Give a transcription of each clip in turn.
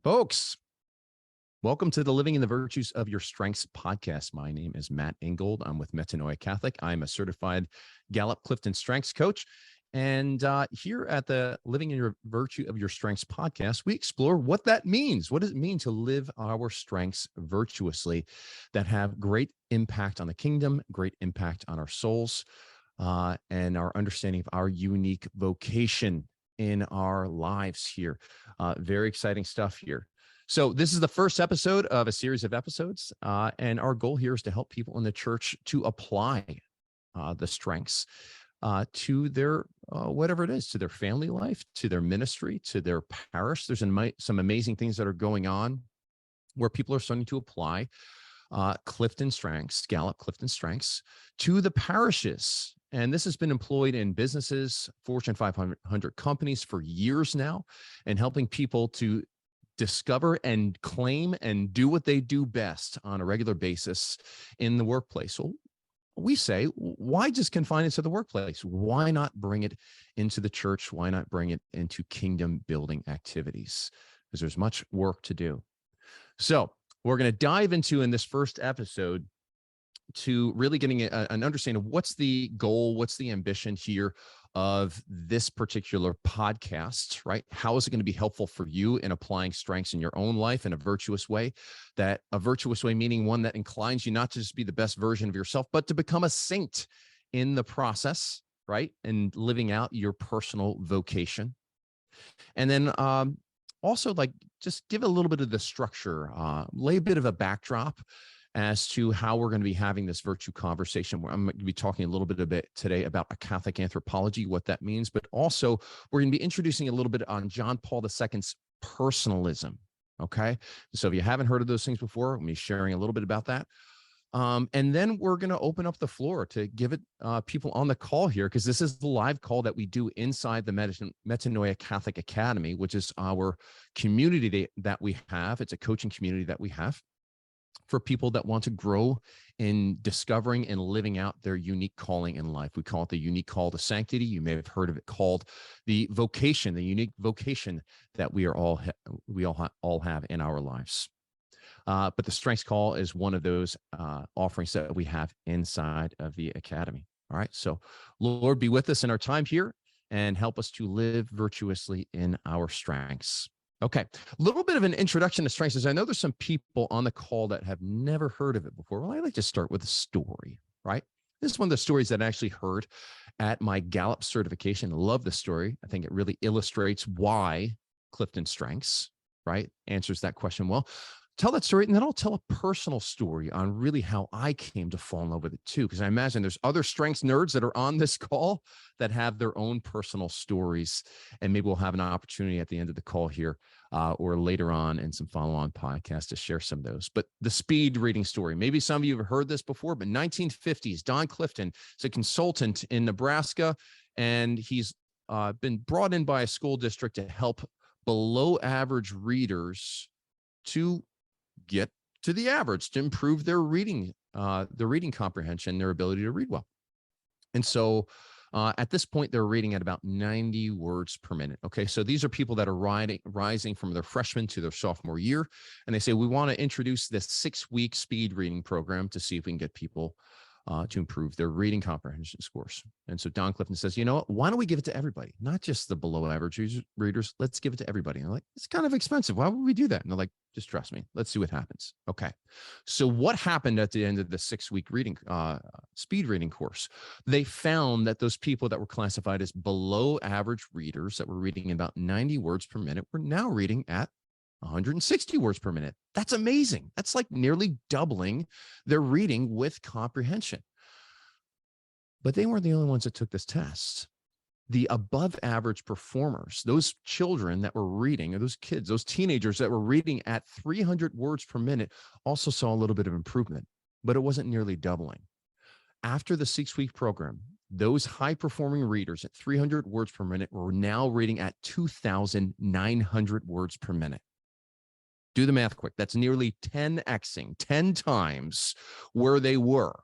Folks, welcome to the Living in the Virtues of Your Strengths podcast. My name is Matt Ingold. I'm with Metanoia Catholic. I'm a certified Gallup CliftonStrengths coach. And here at the Living in Your Virtue of Your Strengths podcast, we explore what that means. What does it mean to live our strengths virtuously that have great impact on the kingdom, great impact on our souls, and our understanding of our unique vocation in our lives here. Very exciting stuff here. So this is the first episode of a series of episodes, and our goal here is to help people in the church to apply the strengths to their whatever it is, to their family life, to their ministry, to their parish. There's some amazing things that are going on where people are starting to apply CliftonStrengths, Gallup CliftonStrengths, to the parishes. And this has been employed in businesses, Fortune 500 companies for years now, and helping people to discover and claim and do what they do best on a regular basis in the workplace. So we say, why just confine it to the workplace? Why not bring it into the church? Why not bring it into kingdom building activities? Because there's much work to do. So we're going to dive into, in this first episode, to really getting an understanding of what's the goal, what's the ambition here of this particular podcast, right? How is it going to be helpful for you in applying strengths in your own life in a virtuous way? That a virtuous way meaning one that inclines you not to just be the best version of yourself, but to become a saint in the process, right? And living out your personal vocation. And then also, like, just give a little bit of the structure, lay a bit of a backdrop as to how we're going to be having this virtue conversation. Where I'm going to be talking a little bit today about a Catholic anthropology, what that means, but also we're going to be introducing a little bit on John Paul II's personalism. Okay. So if you haven't heard of those things before, I'm going to be sharing a little bit about that. And then we're going to open up the floor to give it people on the call here, because this is the live call that we do inside the Metanoia Catholic Academy, which is our community that we have. It's a coaching community that we have for people that want to grow in discovering and living out their unique calling in life. We call it the unique call to sanctity. You may have heard of it called the vocation, the unique vocation that we all have in our lives. But the Strengths Call is one of those offerings that we have inside of the Academy. All right. So Lord, be with us in our time here and help us to live virtuously in our strengths. Okay, a little bit of an introduction to strengths. I know there's some people on the call that have never heard of it before. Well, I like to start with a story, right? This is one of the stories that I actually heard at my Gallup certification. I love the story. I think it really illustrates why CliftonStrengths, right, answers that question well. Tell that story, and then I'll tell a personal story on really how I came to fall in love with it too, because I imagine there's other strengths nerds that are on this call that have their own personal stories, and maybe we'll have an opportunity at the end of the call here or later on in some follow-on podcasts to share some of those. But the speed reading story, maybe some of you have heard this before, but 1950s, Don Clifton is a consultant in Nebraska, and he's been brought in by a school district to help below average readers to get to the average, to improve their reading comprehension, their ability to read well. And so at this point, they're reading at about 90 words per minute. Okay, so these are people that are rising from their freshman to their sophomore year. And they say, we want to introduce this 6-week speed reading program to see if we can get people to improve their reading comprehension scores. And so Don Clifton says, you know what, why don't we give it to everybody? Not just the below average readers. Let's give it to everybody. And I'm like, it's kind of expensive. Why would we do that? And they're like, just trust me. Let's see what happens. Okay. So what happened at the end of the 6-week reading, speed reading course? They found that those people that were classified as below average readers that were reading about 90 words per minute were now reading at 160 words per minute. That's amazing. That's like nearly doubling their reading with comprehension. But they weren't the only ones that took this test. The above average performers, those children that were reading, or those kids, those teenagers that were reading at 300 words per minute, also saw a little bit of improvement, but it wasn't nearly doubling. After the 6-week program, those high-performing readers at 300 words per minute were now reading at 2,900 words per minute. Do the math quick. That's nearly 10xing, 10 times where they were.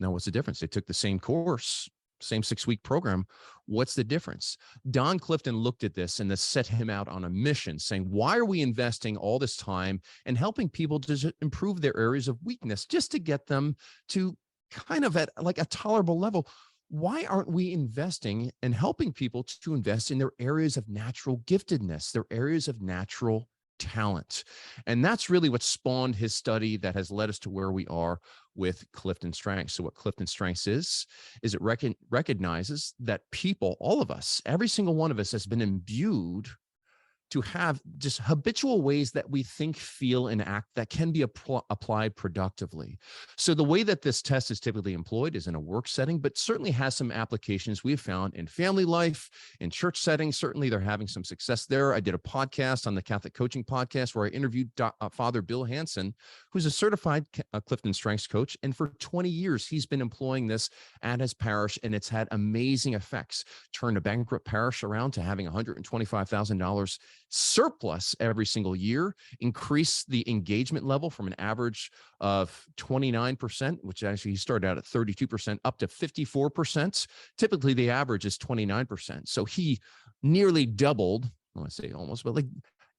Now, what's the difference? They took the same course, same 6-week program. What's the difference? Don Clifton looked at this and this set him out on a mission saying, why are we investing all this time and helping people to improve their areas of weakness just to get them to kind of at like a tolerable level? Why aren't we investing and helping people to invest in their areas of natural giftedness, their areas of natural talent? And that's really what spawned his study that has led us to where we are with CliftonStrengths. So what CliftonStrengths is it recognizes that people, all of us, every single one of us has been imbued to have just habitual ways that we think, feel, and act that can be applied productively. So the way that this test is typically employed is in a work setting, but certainly has some applications we've found in family life, in church settings. Certainly they're having some success there. I did a podcast on the Catholic Coaching Podcast where I interviewed Father Bill Hansen, who's a certified CliftonStrengths coach. And for 20 years, he's been employing this at his parish, and it's had amazing effects. Turned a bankrupt parish around to having $125,000 surplus every single year, increase the engagement level from an average of 29%, which actually he started out at 32%, up to 54%. Typically, the average is 29%. So he nearly doubled, I want to say almost, but like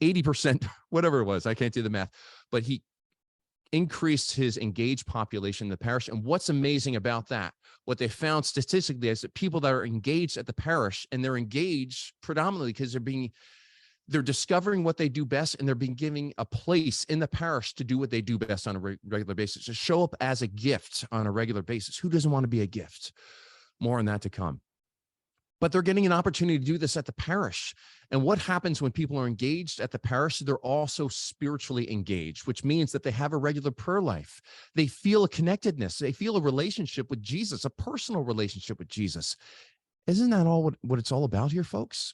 80%, whatever it was. I can't do the math, but he increased his engaged population in the parish. And what's amazing about that, what they found statistically is that people that are engaged at the parish, and they're engaged predominantly because they're discovering what they do best, and they're being given a place in the parish to do what they do best on a regular basis, to show up as a gift on a regular basis. Who doesn't want to be a gift? More on that to come. But they're getting an opportunity to do this at the parish. And what happens when people are engaged at the parish? They're also spiritually engaged, which means that they have a regular prayer life. They feel a connectedness. They feel a relationship with Jesus, a personal relationship with Jesus. Isn't that all what it's all about here, folks?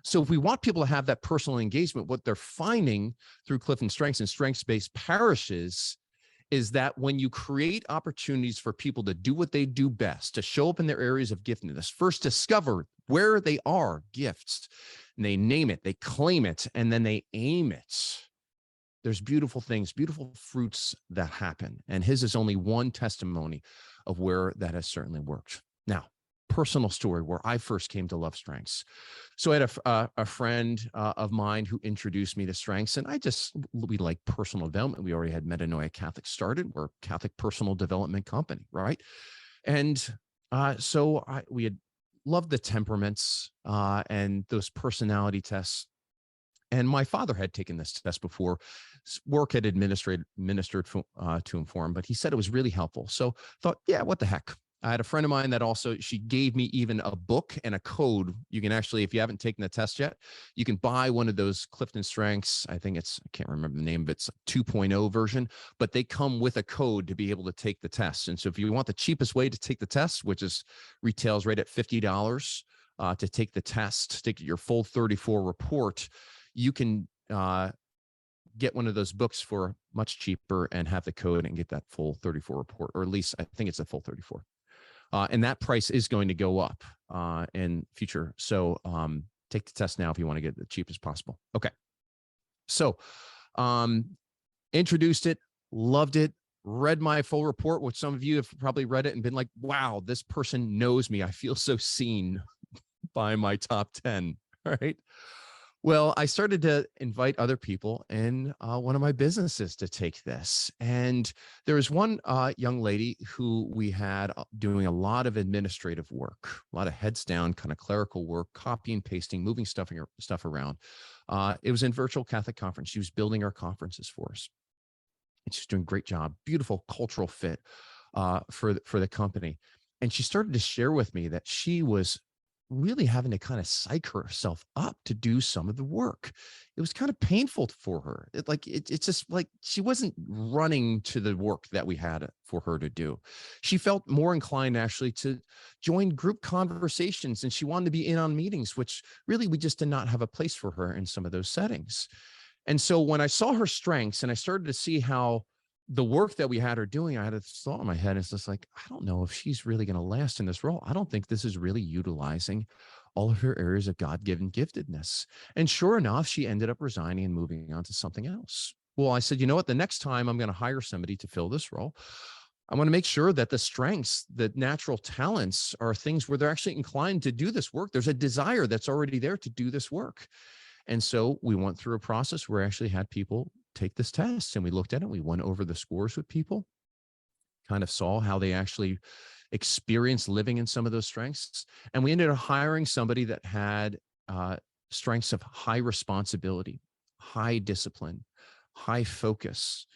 So if we want people to have that personal engagement, what they're finding through CliftonStrengths and strengths-based parishes is that when you create opportunities for people to do what they do best, to show up in their areas of giftedness, first discover where they are gifts, and they name it, they claim it, and then they aim it. There's beautiful things, beautiful fruits that happen. And his is only one testimony of where that has certainly worked. Now, personal story where I first came to love strengths. So I had a friend of mine who introduced me to strengths, and we like personal development. We already had Metanoia Catholic started. We're a Catholic personal development company, right? And we had loved the temperaments and those personality tests. And my father had taken this test before. Work had administered to him for him, but he said it was really helpful. So thought, yeah, what the heck? I had a friend of mine that she gave me even a book and a code. You can actually, if you haven't taken the test yet, you can buy one of those CliftonStrengths. I can't remember the name, but it's a 2.0 version, but they come with a code to be able to take the test. And so if you want the cheapest way to take the test, which retails right at $50 to take the test, to take your full 34 report, you can get one of those books for much cheaper and have the code and get that full 34 report, or at least I think it's a full 34. And that price is going to go up in future. So take the test now if you want to get it the cheapest possible. Okay. So introduced it, loved it, read my full report, which some of you have probably read it and been like, wow, this person knows me. I feel so seen by my top 10. All right. Well, I started to invite other people in one of my businesses to take this. And there was one young lady who we had doing a lot of administrative work, a lot of heads down, kind of clerical work, copying, pasting, moving stuff around. It was in virtual Catholic conference. She was building our conferences for us. And she's doing a great job, beautiful cultural fit for the company. And she started to share with me that she was really having to kind of psych herself up to do some of the work. It was kind of painful for her. It's just like she wasn't running to the work that we had for her to do. She felt more inclined actually to join group conversations, and she wanted to be in on meetings, which really we just did not have a place for her in some of those settings. And so when I saw her strengths and I started to see how the work that we had her doing, I had a thought in my head. It's just like, I don't know if she's really going to last in this role. I don't think this is really utilizing all of her areas of God-given giftedness. And sure enough, she ended up resigning and moving on to something else. Well, I said, you know what? The next time I'm going to hire somebody to fill this role, I want to make sure that the strengths, the natural talents are things where they're actually inclined to do this work. There's a desire that's already there to do this work. And so we went through a process where we actually had people take this test, and we looked at it. We went over the scores with people, kind of saw how they actually experienced living in some of those strengths. And we ended up hiring somebody that had strengths of high responsibility, high discipline, high focus,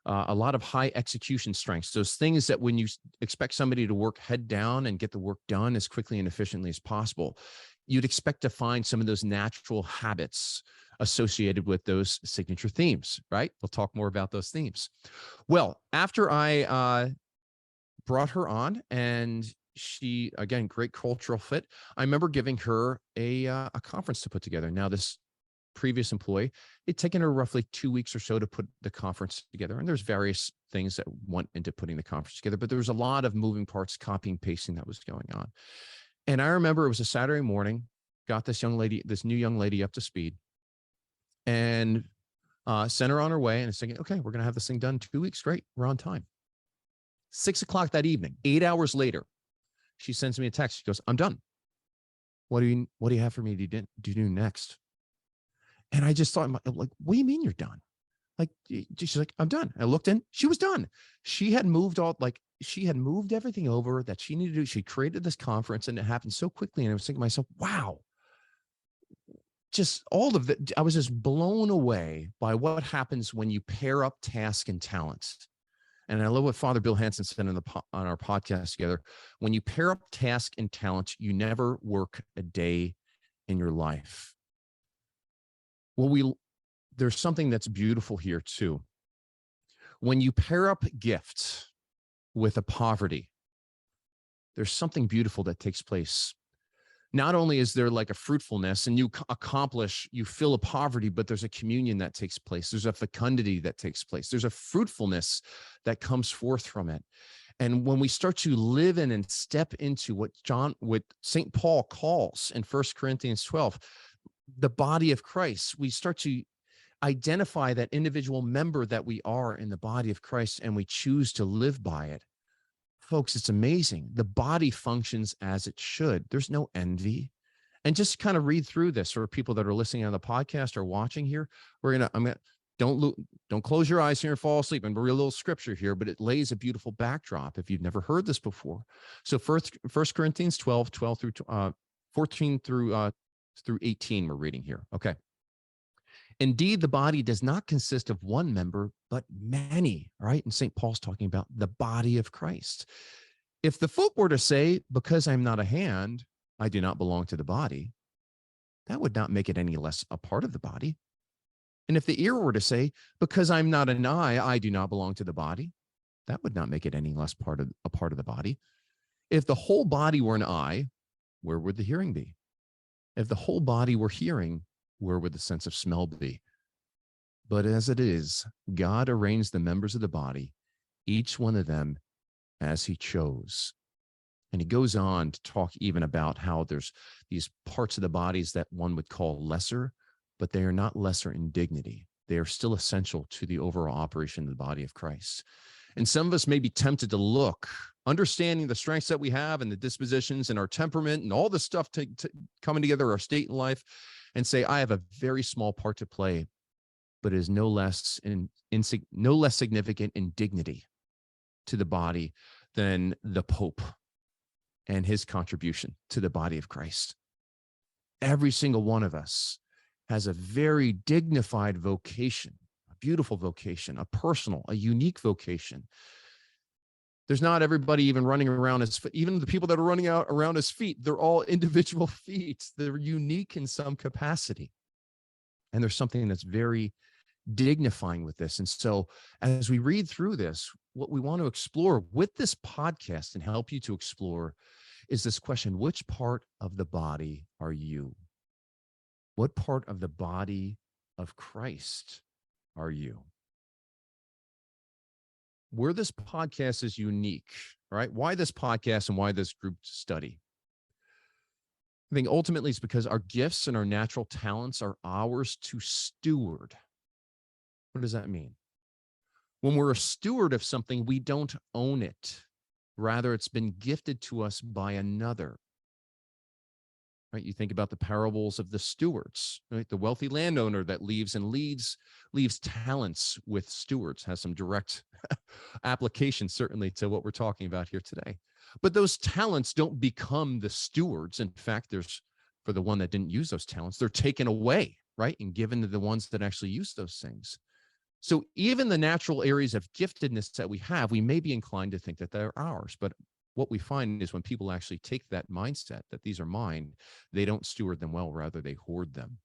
a lot of high execution strengths, those things that when you expect somebody to work head down and get the work done as quickly and efficiently as possible, you'd expect to find some of those natural habits associated with those signature themes, right? We'll talk more about those themes. Well, after I brought her on, and she, again, great cultural fit, I remember giving her a conference to put together. Now, this previous employee, it'd taken her roughly 2 weeks or so to put the conference together. And there's various things that went into putting the conference together, but there was a lot of moving parts, copying, pasting that was going on. And I remember it was a Saturday morning, got this new young lady up to speed, and sent her on her way, and it's thinking, okay, we're going to have this thing done 2 weeks. Great. We're on time. 6 o'clock that evening, 8 hours later, she sends me a text. She goes, I'm done. What do you have for me to do next? And I just thought, like, what do you mean you're done? Like, she's like, I'm done. I looked in, she was done. She had moved everything over that she needed to do. She created this conference, and it happened so quickly. And I was thinking to myself, wow, just all of it. I was just blown away by what happens when you pair up task and talent. And I love what Father Bill Hansen said on our podcast together. When you pair up task and talent, you never work a day in your life. Well, there's something that's beautiful here too. When you pair up gifts with a poverty, there's something beautiful that takes place. Not only is there like a fruitfulness, and you fill a poverty, but there's a communion that takes place. There's a fecundity that takes place. There's a fruitfulness that comes forth from it. And when we start to live in and step into what St. Paul calls in 1 Corinthians 12, the body of Christ, we start to identify that individual member that we are in the body of Christ, and we choose to live by it. Folks, it's amazing. The body functions as it should. There's no envy. And just kind of read through this for people that are listening on the podcast or watching here. Don't close your eyes here and fall asleep. And read a little scripture here, but it lays a beautiful backdrop if you've never heard this before. So 1 Corinthians 12 through 14 through 18, we're reading here. Okay. Indeed, the body does not consist of one member, but many, right? And St. Paul's talking about the body of Christ. If the foot were to say, because I'm not a hand, I do not belong to the body, that would not make it any less a part of the body. And if the ear were to say, because I'm not an eye, I do not belong to the body, that would not make it any less a part of the body. If the whole body were an eye, where would the hearing be? If the whole body were hearing, where would the sense of smell be? But as it is, God arranged the members of the body, each one of them as he chose. And he goes on to talk even about how there's these parts of the bodies that one would call lesser, but they are not lesser in dignity. They are still essential to the overall operation of the body of Christ. And some of us may be tempted to look, understanding the strengths that we have and the dispositions and our temperament and all this stuff coming together, our state in life, and say, I have a very small part to play, but it is no less significant in dignity to the body than the Pope and his contribution to the body of Christ. Every single one of us has a very dignified vocation, a beautiful vocation, a personal, a unique vocation. There's not everybody even running around his feet. Even the people that are running out around his feet, they're all individual feet. They're unique in some capacity. And there's something that's very dignifying with this. And so as we read through this, what we want to explore with this podcast and help you to explore is this question: which part of the body are you? What part of the body of Christ are you? Where this podcast is unique, right? Why this podcast and why this group study? I think ultimately it's because our gifts and our natural talents are ours to steward. What does that mean? When we're a steward of something, we don't own it. Rather, it's been gifted to us by another. Right? You think about the parables of the stewards, right? The wealthy landowner that leaves talents with stewards, has some direct application, certainly, to what we're talking about here today. But those talents don't become the stewards. In fact, for the one that didn't use those talents, they're taken away, right? And given to the ones that actually use those things. So even the natural areas of giftedness that we have, we may be inclined to think that they're ours. But what we find is when people actually take that mindset that these are mine, they don't steward them well. Rather, they hoard them.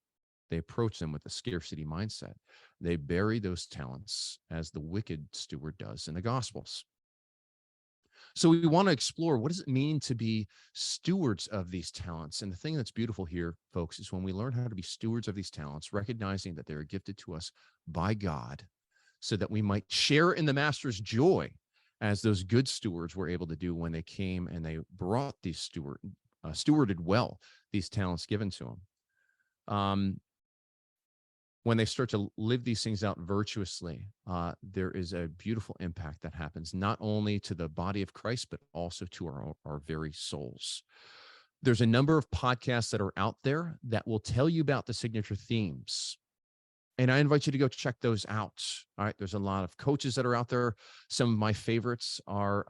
They approach them with a scarcity mindset. They bury those talents as the wicked steward does in the Gospels. So we want to explore, what does it mean to be stewards of these talents? And the thing that's beautiful here, folks, is when we learn how to be stewards of these talents, recognizing that they are gifted to us by God so that we might share in the master's joy, as those good stewards were able to do when they came and they brought these stewarded well these talents given to them. When they start to live these things out virtuously, there is a beautiful impact that happens, not only to the body of Christ, but also to our very souls. There's a number of podcasts that are out there that will tell you about the signature themes. And I invite you to go check those out. All right. There's a lot of coaches that are out there. Some of my favorites are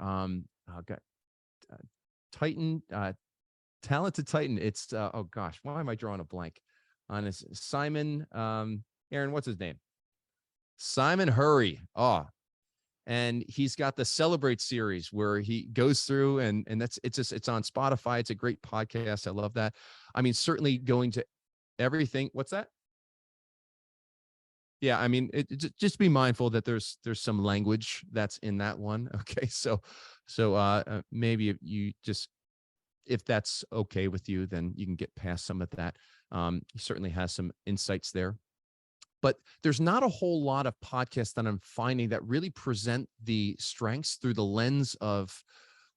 Titan, Talented Titan. It's, oh gosh, why am I drawing a blank on this? Simon, Aaron, what's his name? Simon Hurry. Oh, and he's got the Celebrate series where he goes through and it's on Spotify. It's a great podcast. I love that. I mean, certainly going to everything. What's that? Yeah, I mean, just be mindful that there's some language that's in that one. Okay, so maybe if that's okay with you, then you can get past some of that. He certainly has some insights there, but there's not a whole lot of podcasts that I'm finding that really present the strengths through the lens of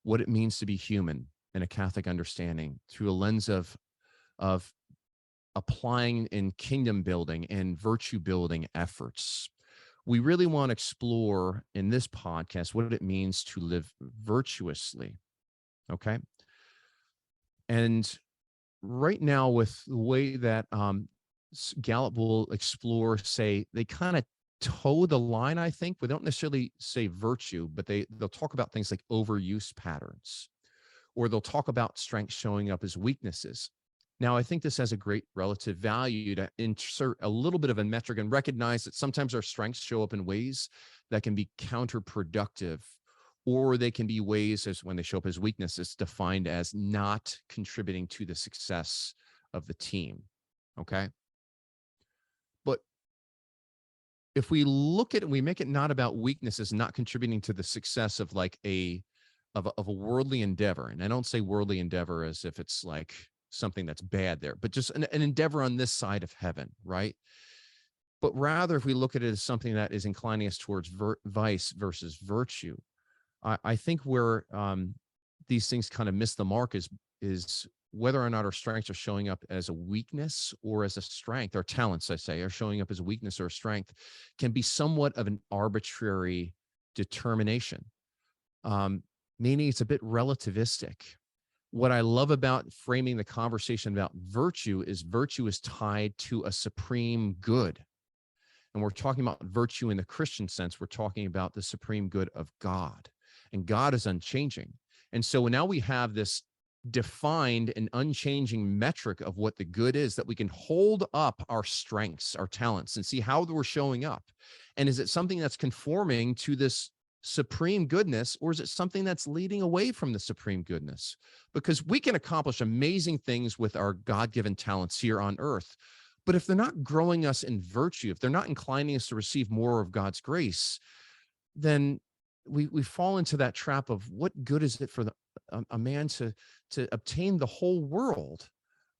what it means to be human in a Catholic understanding, through a lens of applying in kingdom building and virtue building efforts. We really want to explore in this podcast what it means to live virtuously. Okay. And right now, with the way that Gallup will explore, say, they kind of toe the line, I think. We don't necessarily say virtue, but they'll talk about things like overuse patterns, or they'll talk about strengths showing up as weaknesses. Now, I think this has a great relative value to insert a little bit of a metric and recognize that sometimes our strengths show up in ways that can be counterproductive, or they can be ways, as when they show up as weaknesses, defined as not contributing to the success of the team. Okay. But if we look at it, we make it not about weaknesses, not contributing to the success of like a worldly endeavor. And I don't say worldly endeavor as if it's like something that's bad there, but just an endeavor on this side of heaven, right? But rather, if we look at it as something that is inclining us towards vice versus virtue, I think where these things kind of miss the mark is whether or not our strengths are showing up as a weakness or as a strength. Our talents, I say, are showing up as a weakness or a strength, can be somewhat of an arbitrary determination, meaning it's a bit relativistic. What I love about framing the conversation about virtue is tied to a supreme good. And we're talking about virtue in the Christian sense. We're talking about the supreme good of God, and God is unchanging. And so now we have this defined and unchanging metric of what the good is, that we can hold up our strengths, our talents, and see how we're showing up. And is it something that's conforming to this supreme goodness, or is it something that's leading away from the supreme goodness? Because we can accomplish amazing things with our God-given talents here on earth, but if they're not growing us in virtue, if they're not inclining us to receive more of God's grace, then we fall into that trap of what good is it for a man to obtain the whole world,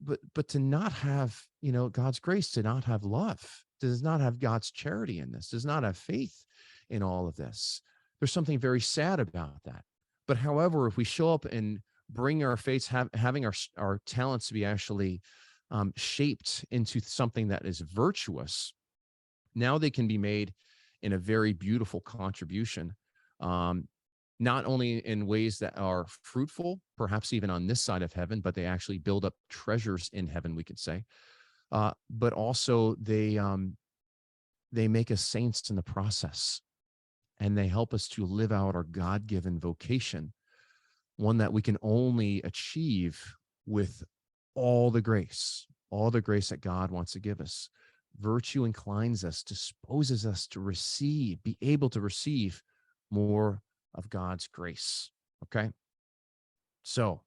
but to not have, God's grace, to not have love, does not have God's charity in this, does not have faith in all of this. There's something very sad about that. But however, if we show up and bring our faiths, having our talents to be actually shaped into something that is virtuous, now they can be made in a very beautiful contribution, not only in ways that are fruitful, perhaps even on this side of heaven, but they actually build up treasures in heaven, we could say. But also they make us saints in the process, and they help us to live out our God-given vocation, one that we can only achieve with all the grace that God wants to give us. Virtue inclines us, disposes us to receive, be able to receive more of God's grace. Okay. So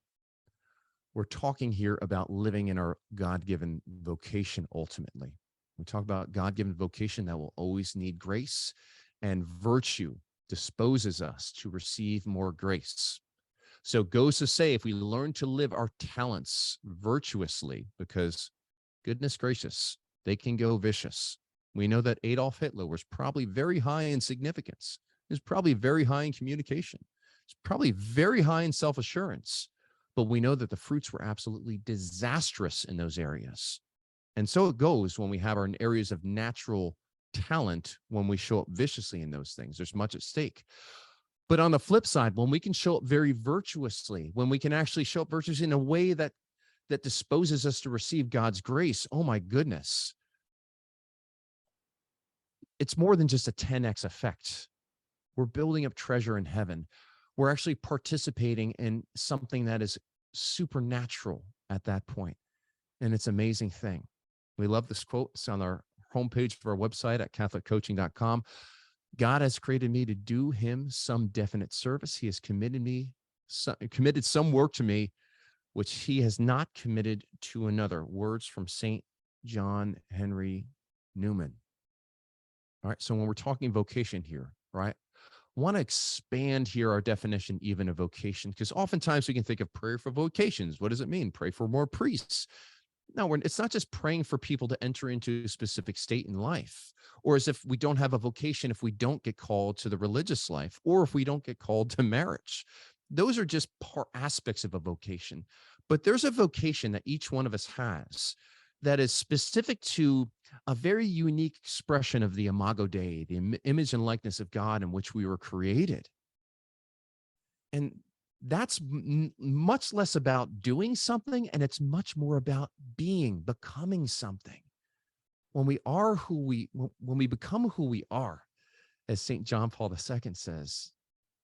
we're talking here about living in our God-given vocation ultimately. We talk about God-given vocation that will always need grace, and virtue disposes us to receive more grace. So goes to say, if we learn to live our talents virtuously, because goodness gracious, they can go vicious. We know that Adolf Hitler was probably very high in significance. He was probably very high in communication. He's probably very high in self-assurance. But we know that the fruits were absolutely disastrous in those areas. And so it goes when we have our areas of natural talent, when we show up viciously in those things. There's much at stake. But on the flip side, when we can show up very virtuously, when we can actually show up virtuously in a way that disposes us to receive God's grace, oh my goodness, it's more than just a 10x effect. We're building up treasure in heaven. We're actually participating in something that is supernatural at that point. And it's an amazing thing. We love this quote. It's on our homepage of our website at CatholicCoaching.com. God has created me to do him some definite service. He has committed some work to me, which he has not committed to another. Words from St. John Henry Newman. All right. So when we're talking vocation here, right, want to expand here our definition even of vocation, because oftentimes we can think of prayer for vocations. What does it mean? Pray for more priests. No, it's not just praying for people to enter into a specific state in life, or as if we don't have a vocation if we don't get called to the religious life, or if we don't get called to marriage. Those are just aspects of a vocation. But there's a vocation that each one of us has that is specific to a very unique expression of the imago Dei, the image and likeness of God in which we were created. And that's much less about doing something, and it's much more about becoming something. When we become who we are, as St. John Paul II says,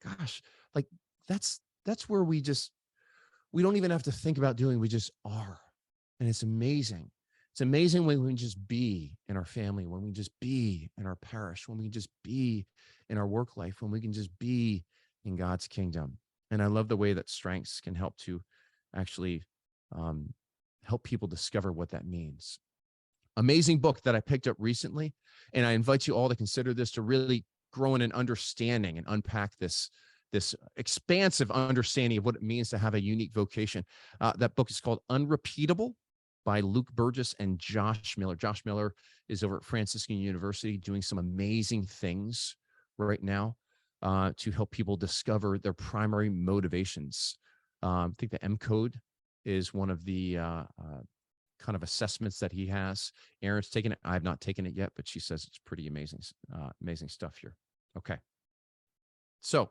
gosh, like that's where we don't even have to think about doing, we just are. And it's amazing. It's amazing when we can just be in our family, when we can just be in our parish, when we can just be in our work life, when we can just be in God's kingdom. And I love the way that strengths can help to actually help people discover what that means. Amazing book that I picked up recently, and I invite you all to consider this to really grow in an understanding and unpack this expansive understanding of what it means to have a unique vocation. That book is called Unrepeatable by Luke Burgess and Josh Miller. Josh Miller is over at Franciscan University doing some amazing things right now to help people discover their primary motivations. I think the M Code is one of the kind of assessments that he has. Erin's taken it. I have not taken it yet, but she says it's pretty amazing, amazing stuff here. Okay. So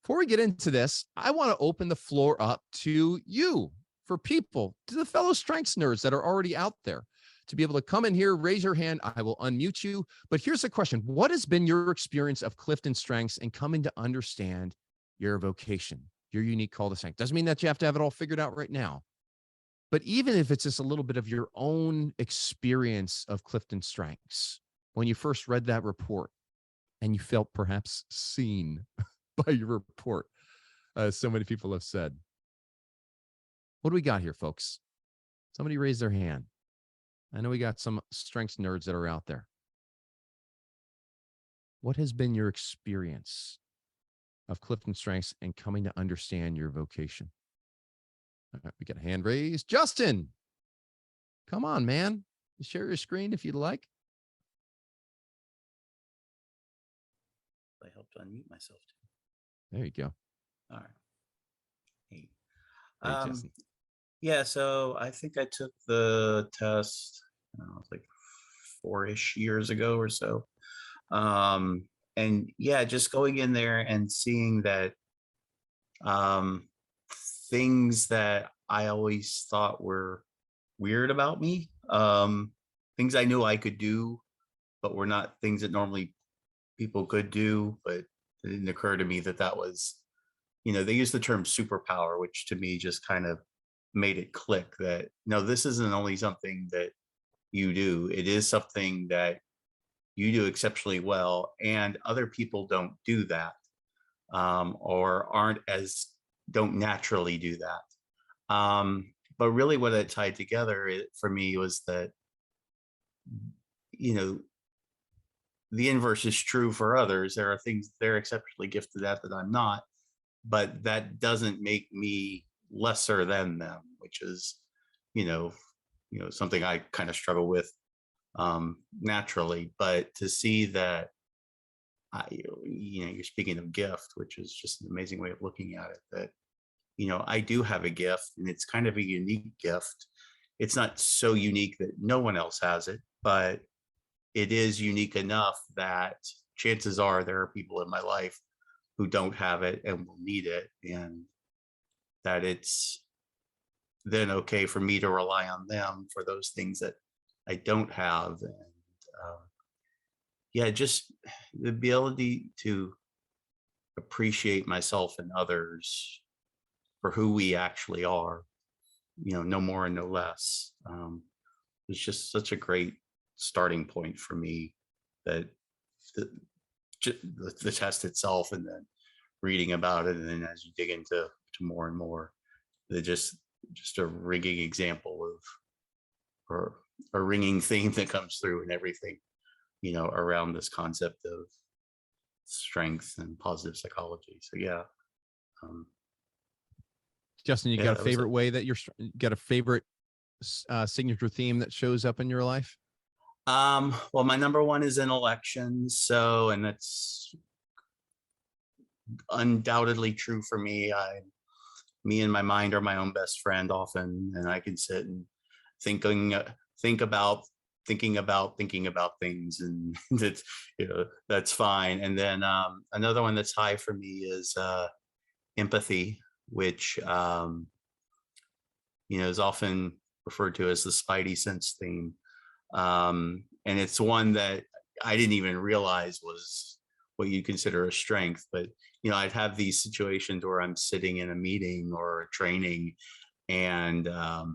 before we get into this, I want to open the floor up to you, for people, to the fellow strengths nerds that are already out there, to be able to come in here, raise your hand. I will unmute you. But here's the question. What has been your experience of Clifton Strengths and coming to understand your vocation, your unique call to strength? Doesn't mean that you have to have it all figured out right now. But even if it's just a little bit of your own experience of Clifton Strengths, when you first read that report and you felt perhaps seen by your report, as so many people have said. What do we got here, folks? Somebody raise their hand. I know we got some strengths nerds that are out there. What has been your experience of Clifton Strengths and coming to understand your vocation? All right, we got a hand raised. Justin, come on, man. Share your screen if you'd like. I help to unmute myself too. There you go. All right. Hey. Justin. Yeah, so I think I took the test like 4-ish years ago or so. And yeah, just going in there and seeing that um, things that I always thought were weird about me, things I knew I could do, but were not things that normally people could do. But it didn't occur to me that that was, they use the term superpower, which to me just kind of made it click that no, this isn't only something that you do, it is something that you do exceptionally well, and other people don't do that, or aren't as don't naturally do that. But really, what it tied together for me was that you know the inverse is true for others. There are things they're exceptionally gifted at that I'm not, but that doesn't make me lesser than them, which is, you know, something I kind of struggle with naturally. But to see that, you're speaking of gift, which is just an amazing way of looking at it. That I do have a gift, and it's kind of a unique gift. It's not so unique that no one else has it, but it is unique enough that chances are there are people in my life who don't have it and will need it, and that it's then okay for me to rely on them for those things that I don't have. And yeah, just the ability to appreciate myself and others for who we actually are, no more and no less. It's just such a great starting point for me, that the, the test itself, and then reading about it, and then as you dig into more and more, the just a ringing example of, or a ringing theme that comes through in everything, around this concept of strength and positive psychology. So yeah. um, Justin, you yeah, got a that was favorite it. way that got a favorite signature theme that shows up in your life? Well, my number one is in elections, so, and that's undoubtedly true for me. Me and my mind are my own best friend often, and I can sit and thinking, think about thinking about things, and that's that's fine. And then another one that's high for me is empathy, which is often referred to as the spidey sense theme. And it's one that I didn't even realize was what you consider a strength. But I'd have these situations where I'm sitting in a meeting or a training, and the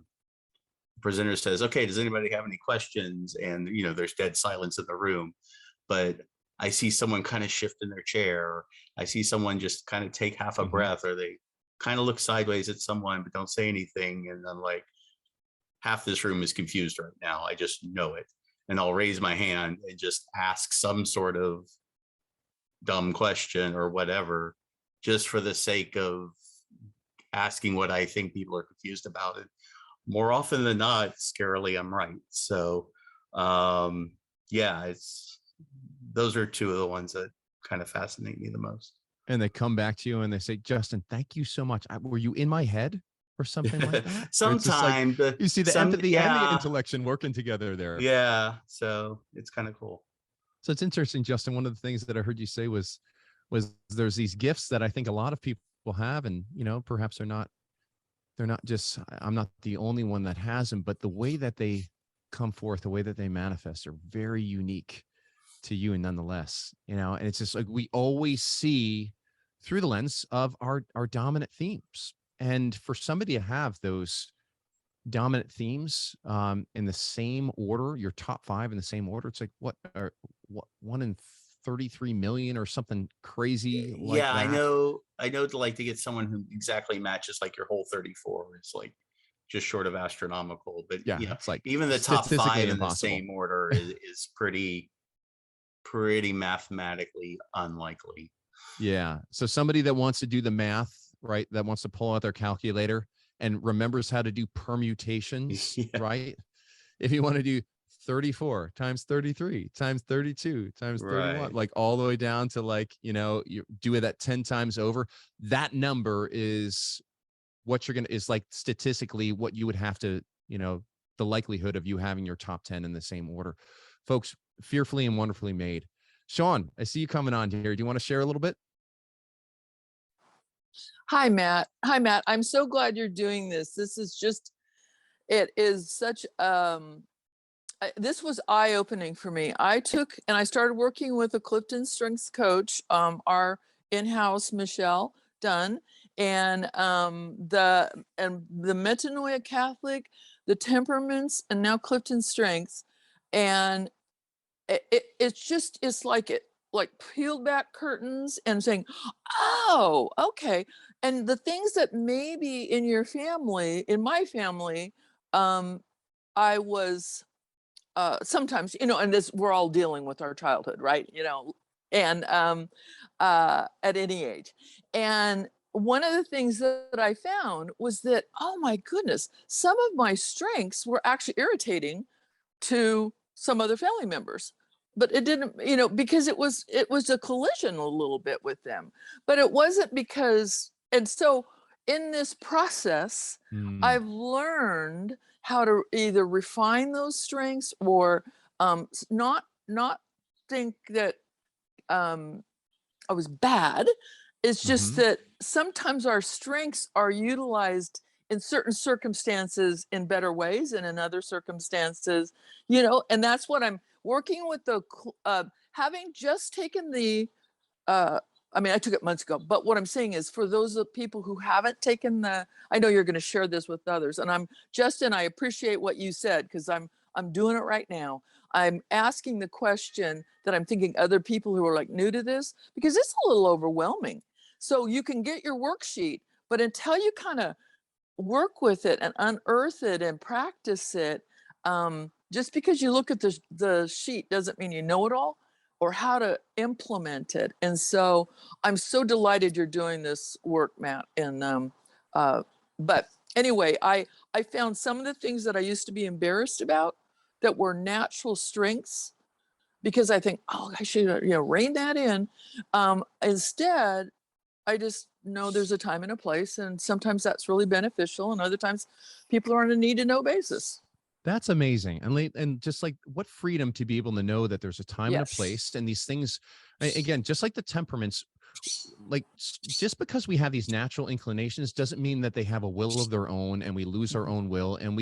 presenter says, "Okay, does anybody have any questions?" And there's dead silence in the room, but I see someone kind of shift in their chair, or I see someone just kind of take half a Mhm. breath, or they kind of look sideways at someone but don't say anything, and I'm like, half this room is confused right now. I just know it. And I'll raise my hand and just ask some sort of dumb question or whatever, just for the sake of asking what I think people are confused about. It more often than not, scarily, I'm right. So um yeah, it's those are two of the ones that kind of fascinate me the most. And they come back to you and they say, Justin, thank you so much. Were you in my head or something like that? Or it's just like Sometime the you see the some empathy and the yeah, intellection working together there. yeah, so it's kind of cool. So it's interesting, Justin. One of the things that I heard you say was there's these gifts that I think a lot of people have, and perhaps they're not just, I'm not the only one that has them, but the way that they come forth, the way that they manifest are very unique to you, and nonetheless, and it's just like we always see through the lens of our dominant themes. And for somebody to have those dominant themes in the same order, your top five in the same order, it's like what 1 in 33 million or something crazy like Yeah, that. I know, to like to get someone who exactly matches like your whole 34 is like just short of astronomical. But Yeah, it's like even the top statistically five in the impossible. same order is pretty mathematically unlikely. Yeah. So somebody that wants to do the math, right, that wants to pull out their calculator and remembers how to do permutations, Yeah, right? If you want to do 34 times 33 times 32 times 31, right. like all the way down to like, you do it at 10 times over, that number is what you're going to, is like statistically what you would have to, the likelihood of you having your top 10 in the same order. Folks, fearfully and wonderfully made. Sean, I see you coming on here. Do you want to share a little bit? Hi, Matt. Hi, Matt. I'm so glad you're doing this. This is just, it is such, this was eye-opening for me. I started working with a CliftonStrengths coach, our in-house Michelle Dunn, and the Metanoia Catholic, the temperaments, and now CliftonStrengths. And it's like it like peeled back curtains and saying, oh, okay. And the things that maybe in your family, in my family, I was sometimes, and this, we're all dealing with our childhood, right? And at any age. And one of the things that I found was that, oh my goodness, some of my strengths were actually irritating to some other family members. But it didn't, because it was a collision a little bit with them. But it wasn't because, and so in this process, I've learned how to either refine those strengths or not think that I was bad. It's just that sometimes our strengths are utilized in certain circumstances in better ways and in other circumstances, and that's what I'm working with having just taken the, I took it months ago, but what I'm saying is for those people who haven't taken I know you're going to share this with others, and Justin, I appreciate what you said, because I'm doing it right now. I'm asking the question that I'm thinking other people who are like new to this, because it's a little overwhelming. So you can get your worksheet, but until you kind of work with it and unearth it and practice it, just because you look at the sheet doesn't mean you know it all or how to implement it. And so I'm so delighted you're doing this work, Matt. And but anyway, I found some of the things that I used to be embarrassed about that were natural strengths, because I think, oh, I should rein that in. Instead, I just know there's a time and a place, and sometimes that's really beneficial, and other times people are on a need to know basis. That's amazing. And just like, what freedom to be able to know that there's a time and a place, and these things, again, just like the temperaments, like just because we have these natural inclinations doesn't mean that they have a will of their own, and we lose our own will, and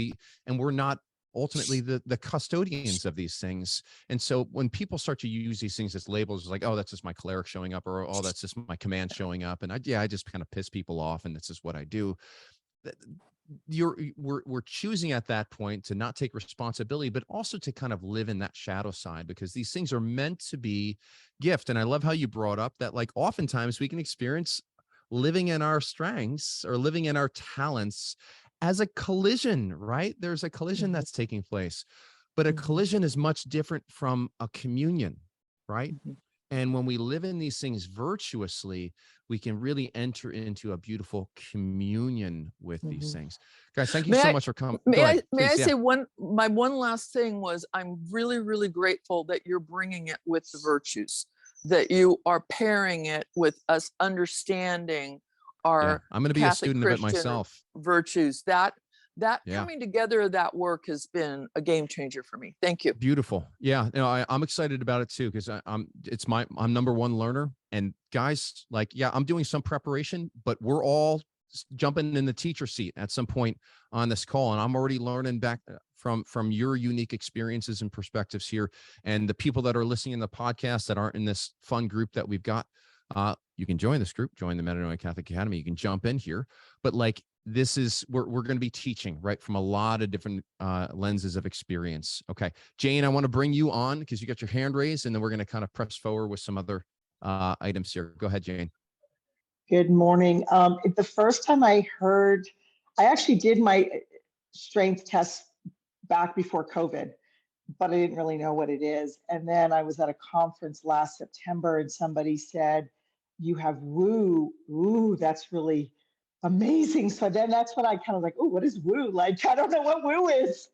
we're not ultimately the custodians of these things. And so when people start to use these things as labels, like, oh, that's just my cleric showing up, or oh, that's just my command showing up, and I just kind of piss people off, and this is what I do. We're choosing at that point to not take responsibility, but also to kind of live in that shadow side, because these things are meant to be gift. And I love how you brought up that, like, oftentimes we can experience living in our strengths or living in our talents as a collision, right? There's a collision that's taking place, but a collision is much different from a communion, right? And when we live in these things virtuously, we can really enter into a beautiful communion with these things. Guys, thank you so much for coming. May I say my one last thing was, I'm really, really grateful that you're bringing it with the virtues, that you are pairing it with us understanding our I'm going to be Catholic a student Christian of it myself. Virtues. That coming together of that work has been a game changer for me. Thank you. Beautiful. Yeah, I'm excited about it too, because I'm number one learner. And guys, like, I'm doing some preparation, but we're all jumping in the teacher seat at some point on this call, and I'm already learning back from your unique experiences and perspectives here, and the people that are listening in the podcast that aren't in this fun group that we've got. You can join this group, join the Metanoia Catholic Academy. You can jump in here, but like, this is, we're going to be teaching right from a lot of different lenses of experience. Okay, Jane, I want to bring you on because you got your hand raised, and then we're going to kind of press forward with some other items here. Go ahead, Jane. Good morning. The first time I actually did my strength test back before COVID, but I didn't really know what it is. And then I was at a conference last September, and somebody said, you have woo. Ooh, that's really amazing. So then that's when I kind of like, oh, what is woo? Like, I don't know what woo is.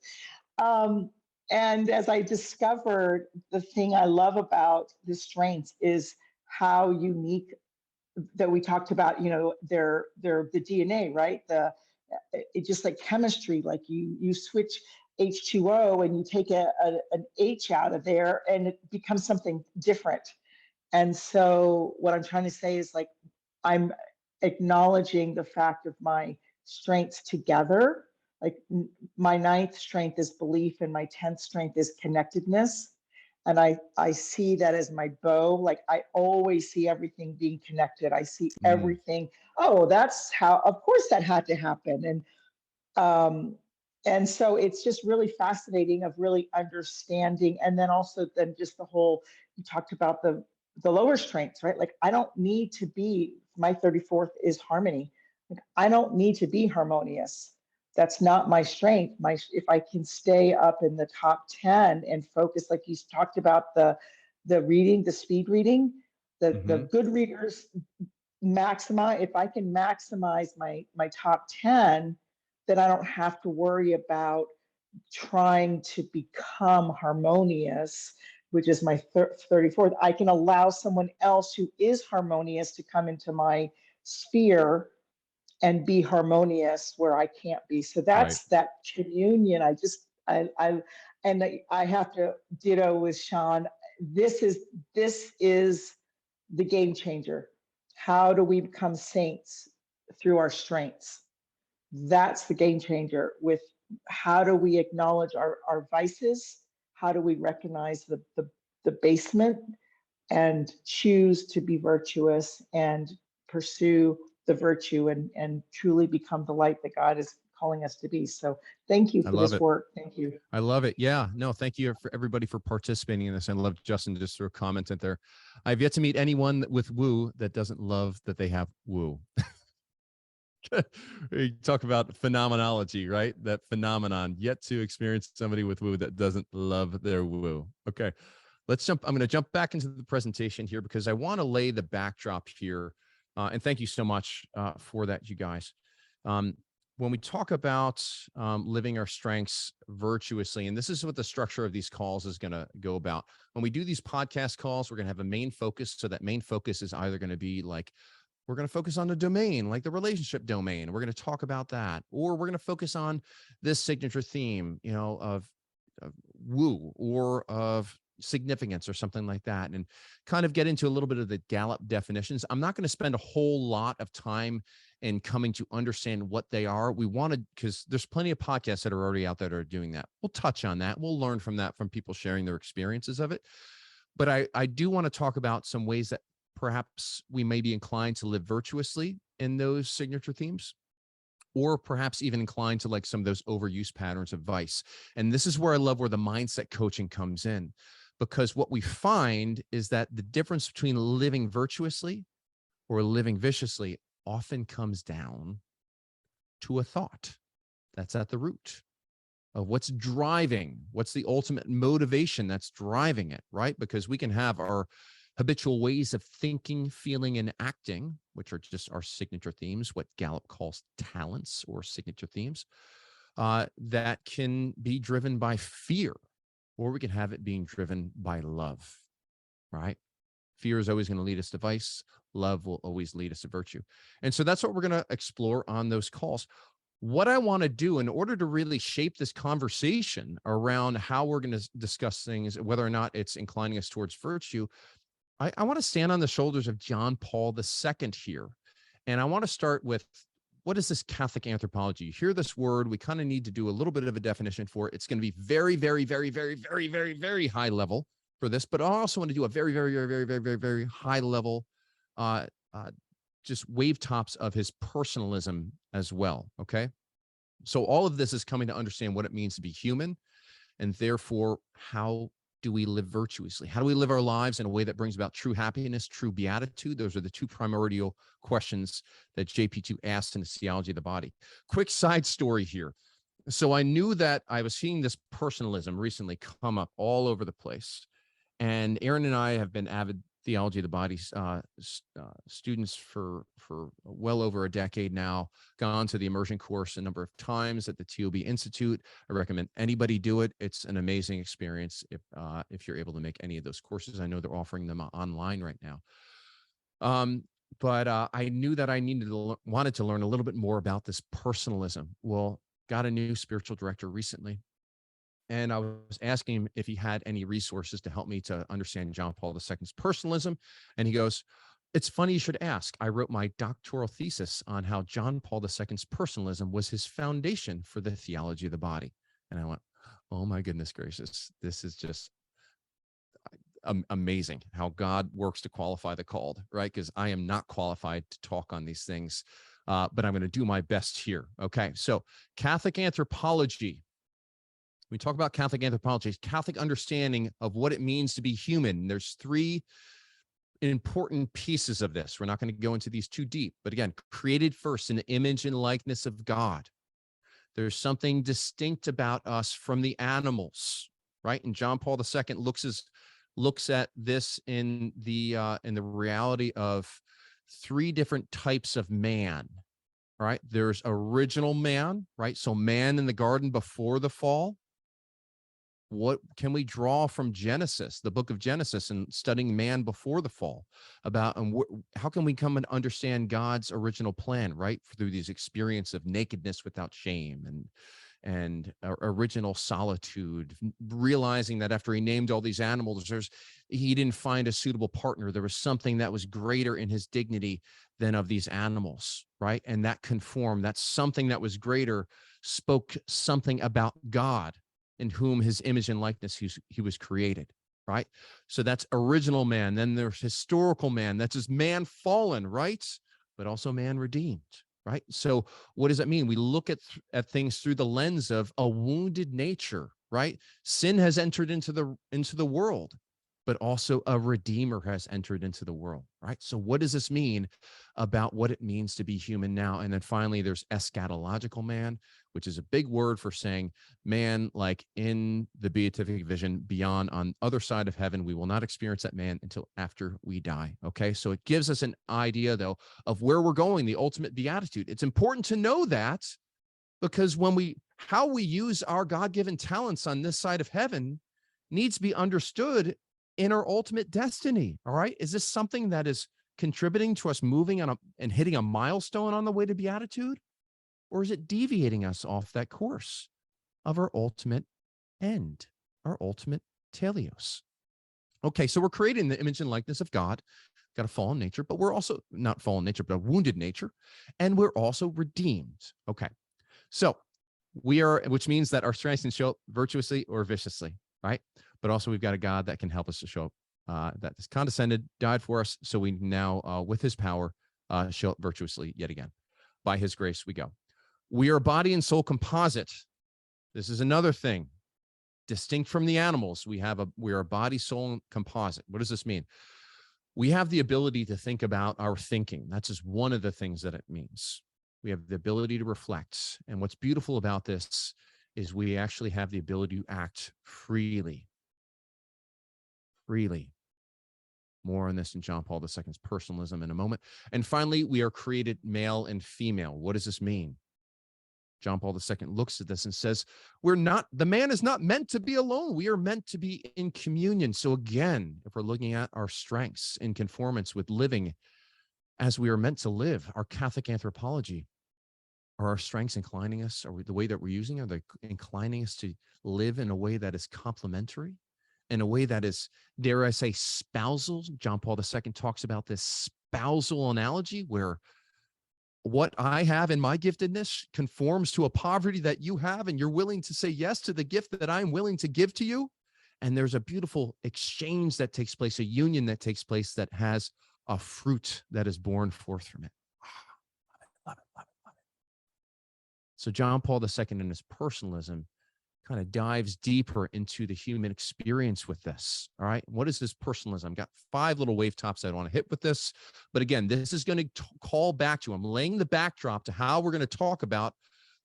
And as I discovered, the thing I love about the strengths is how unique that we talked about, they're the DNA, right? It's just like chemistry, like you switch H2O and you take an H out of there and it becomes something different. And so what I'm trying to say is like, I'm acknowledging the fact of my strengths together. Like my ninth strength is belief and my 10th strength is connectedness. And I see that as my bow. Like I always see everything being connected. I see everything. Oh, that's how, of course that had to happen. And so it's just really fascinating of really understanding. And then also then just the whole, you talked about the lower strengths, right? Like I don't need to be, my 34th is harmony. Like I don't need to be harmonious. That's not my strength. If I can stay up in the top 10 and focus, like you talked about the reading, the speed reading, the good readers maximize, if I can maximize my top 10, then I don't have to worry about trying to become harmonious, which is my 34th. I can allow someone else who is harmonious to come into my sphere and be harmonious where I can't be. So that's that communion. And I have to ditto with Sean. This is the game changer. How do we become saints through our strengths? That's the game changer. With how do we acknowledge our vices? How do we recognize the basement and choose to be virtuous and pursue the virtue and truly become the light that God is calling us to be? So thank you for this work. Thank you. I love it. Yeah, no, thank you for everybody for participating in this. I love Justin just threw a comment in there. I've yet to meet anyone with woo that doesn't love that they have woo. We talk about phenomenology, right? That phenomenon. Yet to experience somebody with woo that doesn't love their woo. Okay, let's jump. I'm going to jump back into the presentation here because I want to lay the backdrop here. And thank you so much for that, you guys. When we talk about living our strengths virtuously, and this is what the structure of these calls is going to go about. When we do these podcast calls, we're going to have a main focus. So that main focus is either going to be like, we're going to focus on the domain, like the relationship domain. We're going to talk about that, or we're going to focus on this signature theme, you know, of woo or of significance or something like that, and kind of get into a little bit of the Gallup definitions. I'm not going to spend a whole lot of time in coming to understand what they are. We want to, because there's plenty of podcasts that are already out there that are doing that. We'll touch on that. We'll learn from that, from people sharing their experiences of it. But I do want to talk about some ways that perhaps we may be inclined to live virtuously in those signature themes, or perhaps even inclined to like some of those overuse patterns of vice. And this is where I love where the mindset coaching comes in, because what we find is that the difference between living virtuously or living viciously often comes down to a thought that's at the root of what's the ultimate motivation that's driving it, right? Because we can have our habitual ways of thinking, feeling, and acting, which are just our signature themes, what Gallup calls talents or signature themes, that can be driven by fear, or we can have it being driven by love, right? Fear is always going to lead us to vice. Love will always lead us to virtue. And so that's what we're going to explore on those calls. What I want to do in order to really shape this conversation around how we're going to discuss things, whether or not it's inclining us towards virtue, I want to stand on the shoulders of John Paul II here. And I want to start with, what is this Catholic anthropology? You hear this word, we kind of need to do a little bit of a definition for it. It's going to be very, very, very, very, very, very, very high level for this, but I also want to do a very, very, very, very, very, very, very high level, just wave tops of his personalism as well. Okay. So all of this is coming to understand what it means to be human, and therefore, how do we live virtuously? How do we live our lives in a way that brings about true happiness, true beatitude? Those are the two primordial questions that JP2 asked in the theology of the body. Quick side story here. So I knew that I was seeing this personalism recently come up all over the place. And Aaron and I have been avid theology of the body students for well over a decade now, gone to the immersion course a number of times at the TOB Institute. I recommend anybody do it. It's an amazing experience if you're able to make any of those courses. I know they're offering them online right now. But I knew that I wanted to learn a little bit more about this personalism. Well, got a new spiritual director recently. and I was asking him if he had any resources to help me to understand John Paul II's personalism. And he goes, it's funny you should ask. I wrote my doctoral thesis on how John Paul II's personalism was his foundation for the theology of the body. And I went, oh my goodness gracious, this is just amazing how God works to qualify the called, right? Because I am not qualified to talk on these things, but I'm going to do my best here. Okay, so Catholic anthropology. We talk about Catholic anthropology, Catholic understanding of what it means to be human. There's three important pieces of this. We're not going to go into these too deep, but again, created first in the image and likeness of God. There's something distinct about us from the animals, right? And John Paul II looks at this in the reality of three different types of man, right? There's original man, right? So man in the garden before the fall. What can we draw from Genesis, the book of Genesis, and studying man before the fall about, and how can we come and understand God's original plan, right? Through these experience of nakedness without shame and original solitude, realizing that after he named all these animals, he didn't find a suitable partner. There was something that was greater in his dignity than of these animals, right? And that conformed, that's something that was greater, spoke something about God, in whom his image and likeness he was created, right? So that's original man. Then there's historical man. That's just man fallen, right? But also man redeemed, right? So what does that mean? We look at things through the lens of a wounded nature, right? Sin has entered into the world, but also a redeemer has entered into the world, right? So what does this mean about what it means to be human now? And then finally, there's eschatological man, which is a big word for saying man, like in the beatific vision, beyond on other side of heaven. We will not experience that man until after we die. Okay, so it gives us an idea, though, of where we're going, the ultimate beatitude. It's important to know that, because how we use our God-given talents on this side of heaven needs to be understood in our ultimate destiny. All right, is this something that is contributing to us moving on and hitting a milestone on the way to beatitude? Or is it deviating us off that course of our ultimate end, our ultimate teleos? Okay, so we're creating the image and likeness of God, got a fallen nature, but we're also not fallen nature, but a wounded nature, and we're also redeemed. Okay, so which means that our strengths can show up virtuously or viciously, right? But also we've got a God that can help us to show up, that is condescended, died for us, so we now, with his power, show up virtuously yet again. By his grace we go. We are a body and soul composite. This is another thing distinct from the animals. We are a body, soul, and composite. What does this mean? We have the ability to think about our thinking. That's just one of the things that it means. We have the ability to reflect. And what's beautiful about this is we actually have the ability to act freely. Freely. More on this in John Paul II's personalism in a moment. And finally, we are created male and female. What does this mean? John Paul II looks at this and says, the man is not meant to be alone. We are meant to be in communion. So again, if we're looking at our strengths in conformance with living as we are meant to live, our Catholic anthropology, are our strengths inclining us, or the way that we're using, are they inclining us to live in a way that is complementary, in a way that is, dare I say, spousal? John Paul II talks about this spousal analogy where what I have in my giftedness conforms to a poverty that you have, and you're willing to say yes to the gift that I'm willing to give to you. And there's a beautiful exchange that takes place, a union that takes place that has a fruit that is born forth from it. Love it, love it, love it. So John Paul II in his personalism kind of dives deeper into the human experience with this. All right. What is this personalism? I've got 5 little wave tops I want to hit with this. But again, this is going to call back to, I'm laying the backdrop to how we're going to talk about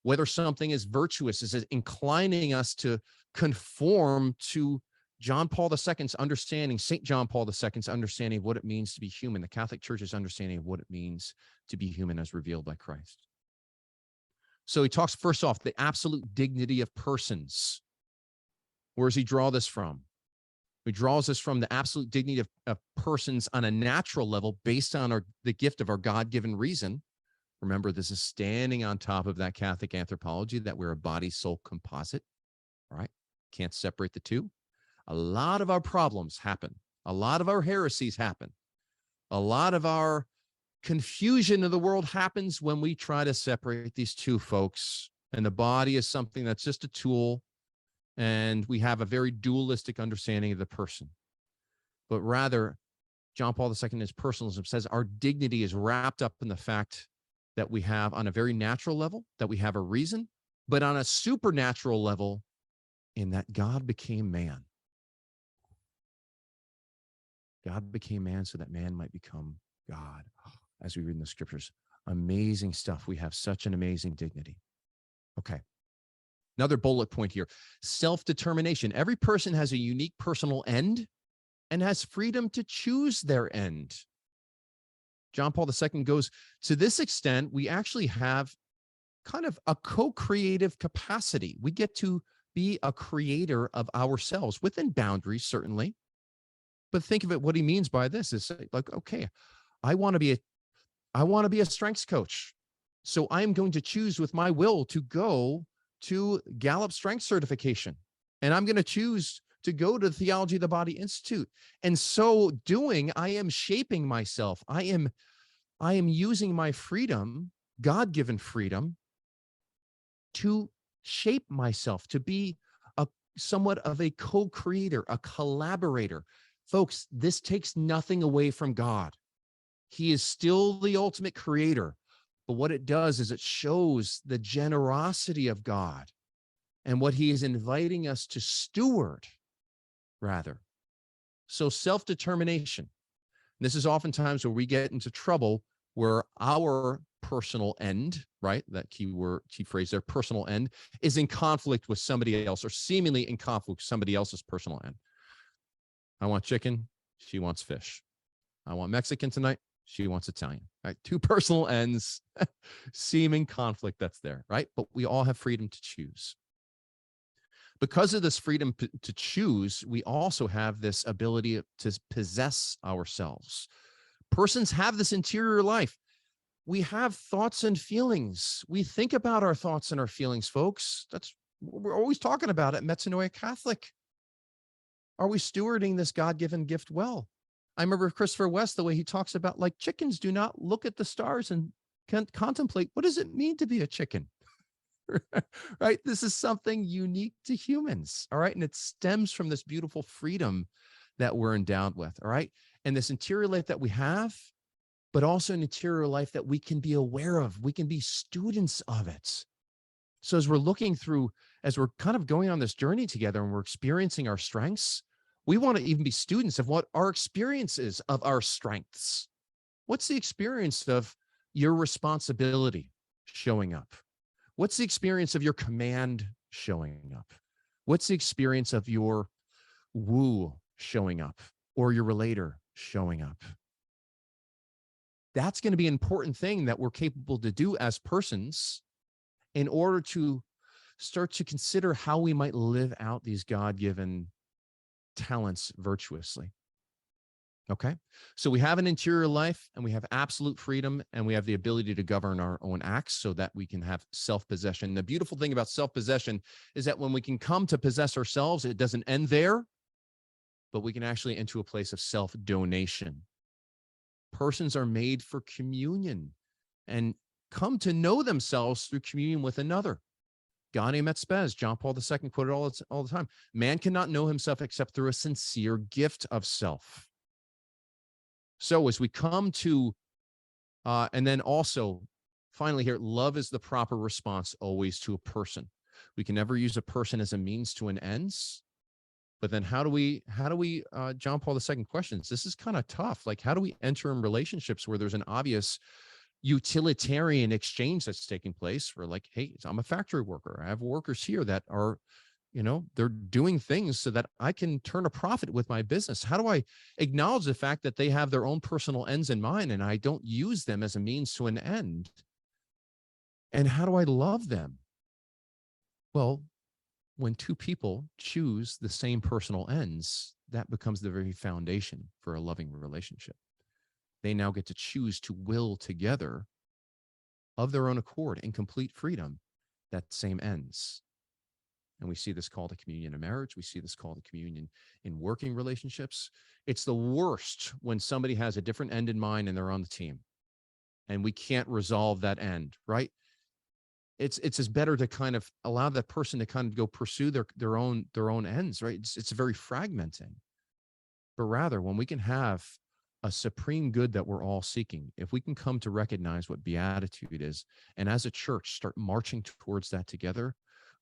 whether something is virtuous. Is it inclining us to conform to John Paul II's understanding, St. John Paul II's understanding of what it means to be human, the Catholic Church's understanding of what it means to be human as revealed by Christ. So he talks first off, the absolute dignity of persons. Where does he draw this from? He draws this from the absolute dignity of persons on a natural level based on the gift of our God-given reason. Remember, this is standing on top of that Catholic anthropology that we're a body-soul composite, all right? can't separate the two, a lot of our problems happen. A lot of our heresies happen. A lot of our confusion of the world happens when we try to separate these two, folks. And the body is something that's just a tool, and we have a very dualistic understanding of the person. But rather, John Paul II in his Personalism says our dignity is wrapped up in the fact that we have, on a very natural level, that we have a reason, but on a supernatural level, in that God became man. God became man so that man might become God. As we read in the scriptures, amazing stuff. We have such an amazing dignity. Okay. Another bullet point here, self-determination. Every person has a unique personal end and has freedom to choose their end. John Paul II goes, to this extent, we actually have kind of a co-creative capacity. We get to be a creator of ourselves within boundaries, certainly. But think of it, what he means by this is like, okay, I want to be a strengths coach. So I'm going to choose with my will to go to Gallup Strength Certification. And I'm going to choose to go to the Theology of the Body Institute. And so doing, I am shaping myself. I am using my freedom, God-given freedom, to shape myself, to be somewhat of a co-creator, a collaborator. Folks, this takes nothing away from God. He is still the ultimate creator. But what it does is it shows the generosity of God and what he is inviting us to steward, rather. So self-determination. This is oftentimes where we get into trouble, where our personal end, right, that key phrase there, personal end, is in conflict with somebody else, or seemingly in conflict with somebody else's personal end. I want chicken, she wants fish. I want Mexican tonight, she wants Italian, right? Two personal ends, seeming conflict that's there, right? But we all have freedom to choose. Because of this freedom to choose, we also have this ability to possess ourselves. Persons have this interior life. We have thoughts and feelings. We think about our thoughts and our feelings, folks. We're always talking about it. Metanoia Catholic. Are we stewarding this God-given gift well? I remember Christopher West, the way he talks about, like, chickens do not look at the stars and contemplate, what does it mean to be a chicken? Right? This is something unique to humans. All right. And it stems from this beautiful freedom that we're endowed with. All right. And this interior life that we have, but also an interior life that we can be aware of. We can be students of it. So as we're looking through, as we're kind of going on this journey together and we're experiencing our strengths, we want to even be students of what our experience is of our strengths. What's the experience of your responsibility showing up? What's the experience of your command showing up? What's the experience of your woo showing up, or your relator showing up? That's going to be an important thing that we're capable to do as persons in order to start to consider how we might live out these God-given talents virtuously. Okay, so we have an interior life and we have absolute freedom and we have the ability to govern our own acts so that we can have self-possession. The beautiful thing about self-possession is that when we can come to possess ourselves, it doesn't end there, but we can actually enter a place of self-donation. Persons are made for communion and come to know themselves through communion with another. Gaudium et Spes, John Paul II quoted all the time. Man cannot know himself except through a sincere gift of self. So as we come to, and then also, finally here, love is the proper response always to a person. We can never use a person as a means to an ends. But then how do we, John Paul II questions, this is kind of tough. Like, how do we enter in relationships where there's an obvious utilitarian exchange that's taking place? We're like, hey, I'm a factory worker. I have workers here that are, they're doing things so that I can turn a profit with my business. How do I acknowledge the fact that they have their own personal ends in mind and I don't use them as a means to an end? And how do I love them? Well, when two people choose the same personal ends, that becomes the very foundation for a loving relationship. They now get to choose to will together of their own accord in complete freedom that same ends. And we see this call to communion in marriage. We see this call to communion in working relationships. It's the worst when somebody has a different end in mind and they're on the team and we can't resolve that end, right? It's just better to kind of allow that person to kind of go pursue their own ends, right? It's very fragmenting. But rather, when we can have a supreme good that we're all seeking, if we can come to recognize what beatitude is, and as a church start marching towards that together,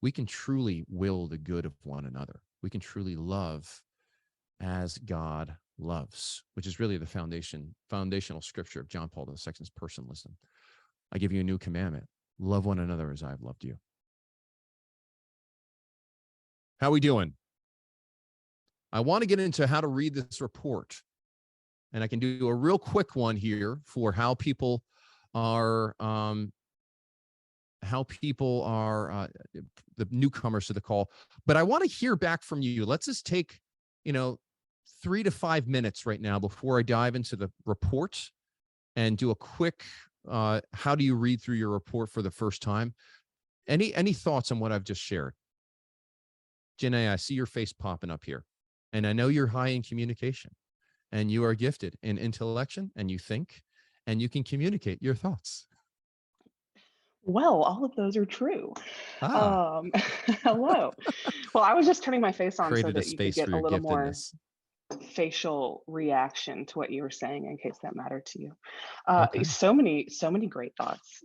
we can truly will the good of one another. We can truly love as God loves, which is really the foundational scripture of John Paul II's Personalism. I give you a new commandment: love one another as I've loved you. How are we doing? I want to get into how to read this report. And I can do a real quick one here for how people are the newcomers to the call. But I want to hear back from you. Let's just take, 3 to 5 minutes right now before I dive into the report and do a quick, how do you read through your report for the first time? Any thoughts on what I've just shared? Janae, I see your face popping up here. And I know you're high in communication and you are gifted in intellection and you think and you can communicate your thoughts. Well, all of those are true. Ah. Hello. Well, I was just turning my face on so Created a that you could space get for a your little more giftedness. facial reaction to what you were saying, in case that mattered to you. Okay. So many great thoughts.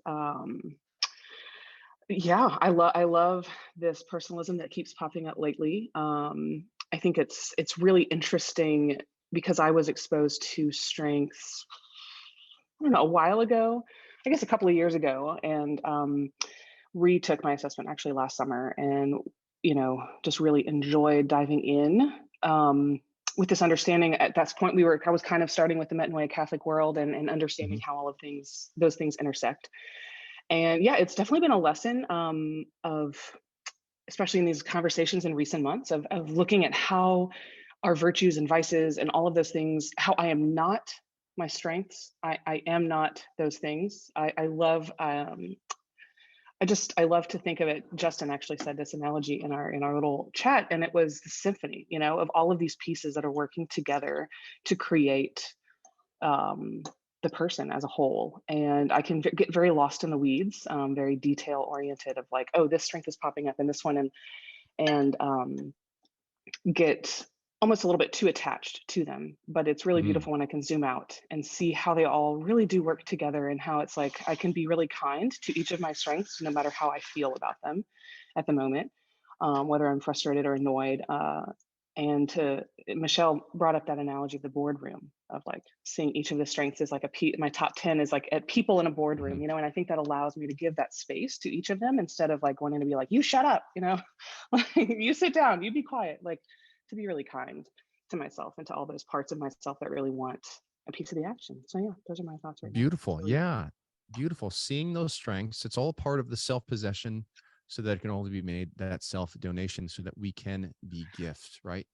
Yeah, I love this personalism that keeps popping up lately. I think it's really interesting because I was exposed to strengths, I don't know, a while ago, I guess a couple of years ago, and retook my assessment actually last summer, and just really enjoyed diving in with this understanding. At that point, I was kind of starting with the Metanoia Catholic world and understanding how all of those things intersect. And yeah, it's definitely been a lesson of, especially in these conversations in recent months, of looking at how our virtues and vices and all of those things, how I am not my strengths. I am not those things. I love to think of it. Justin actually said this analogy in our little chat, and it was the symphony, of all of these pieces that are working together to create the person as a whole. And I can get very lost in the weeds, very detail oriented, of like, oh, this strength is popping up in this one, and get almost a little bit too attached to them. But it's really beautiful when I can zoom out and see how they all really do work together, and how it's like I can be really kind to each of my strengths, no matter how I feel about them at the moment, whether I'm frustrated or annoyed. And Michelle brought up that analogy of the boardroom, of like seeing each of the strengths as like my top 10 is like at people in a boardroom, and I think that allows me to give that space to each of them, instead of like wanting to be like, you shut up, like, you sit down, you be quiet, like, to be really kind to myself and to all those parts of myself that really want a piece of the action. So yeah, those are my thoughts right now. Beautiful. Yeah. Beautiful. Seeing those strengths, it's all part of the self-possession, so that it can only be made that self-donation, so that we can be gift, right?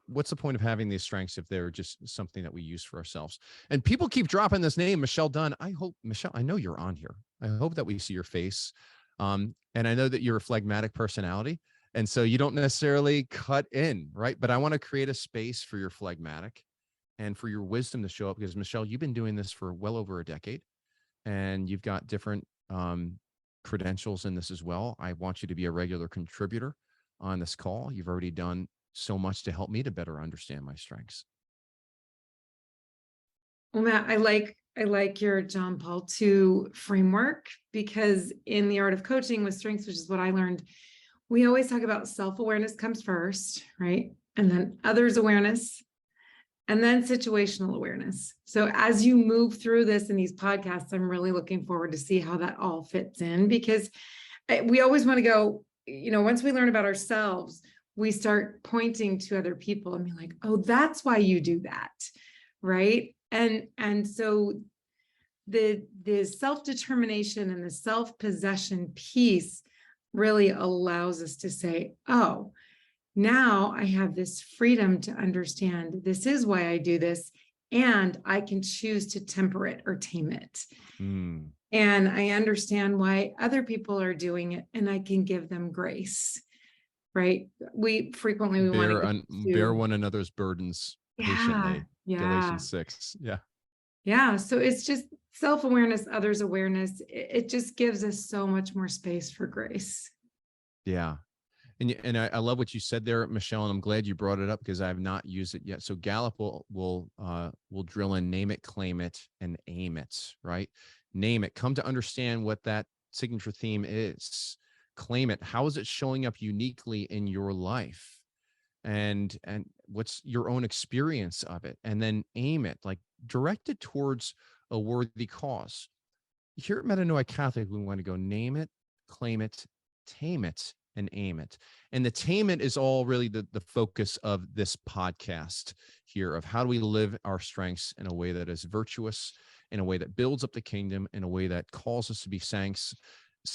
What's the point of having these strengths if they're just something that we use for ourselves? And people keep dropping this name, Michelle Dunn. I hope, Michelle, I know you're on here. I hope that we see your face. And I know that you're a phlegmatic personality, and so you don't necessarily cut in, right? But I want to create a space for your phlegmatic and for your wisdom to show up, because Michelle, you've been doing this for well over a decade, and you've got different credentials in this as well. I want you to be a regular contributor on this call. You've already done so much to help me to better understand my strengths. Well, Matt, I like your John Paul II framework, because in the art of coaching with strengths, which is what I learned, we always talk about self-awareness comes first, right? And then others awareness, and then situational awareness. So as you move through this in these podcasts, I'm really looking forward to see how that all fits in, because we always want to go, once we learn about ourselves, we start pointing to other people and be like, oh, that's why you do that, right? And so the self-determination and the self-possession piece really allows us to say, oh, now I have this freedom to understand this is why I do this, and I can choose to temper it or tame it. And I understand why other people are doing it, and I can give them grace, right? We frequently want to bear one another's burdens patiently. Yeah. Galatians 6. Yeah. Yeah. So it's just self-awareness, others awareness. It just gives us so much more space for grace. Yeah. And I love what you said there, Michelle, and I'm glad you brought it up because I have not used it yet. So Gallup will drill in, name it, claim it, and aim it, right? Name it, come to understand what that signature theme is. Claim it. How is it showing up uniquely in your life? And what's your own experience of it? And then aim it, like direct it towards a worthy cause. Here at Metanoia Catholic, we want to go name it, claim it, tame it, and aim it. And the tame it is all really the focus of this podcast here of how do we live our strengths in a way that is virtuous, in a way that builds up the kingdom, in a way that calls us to be saints,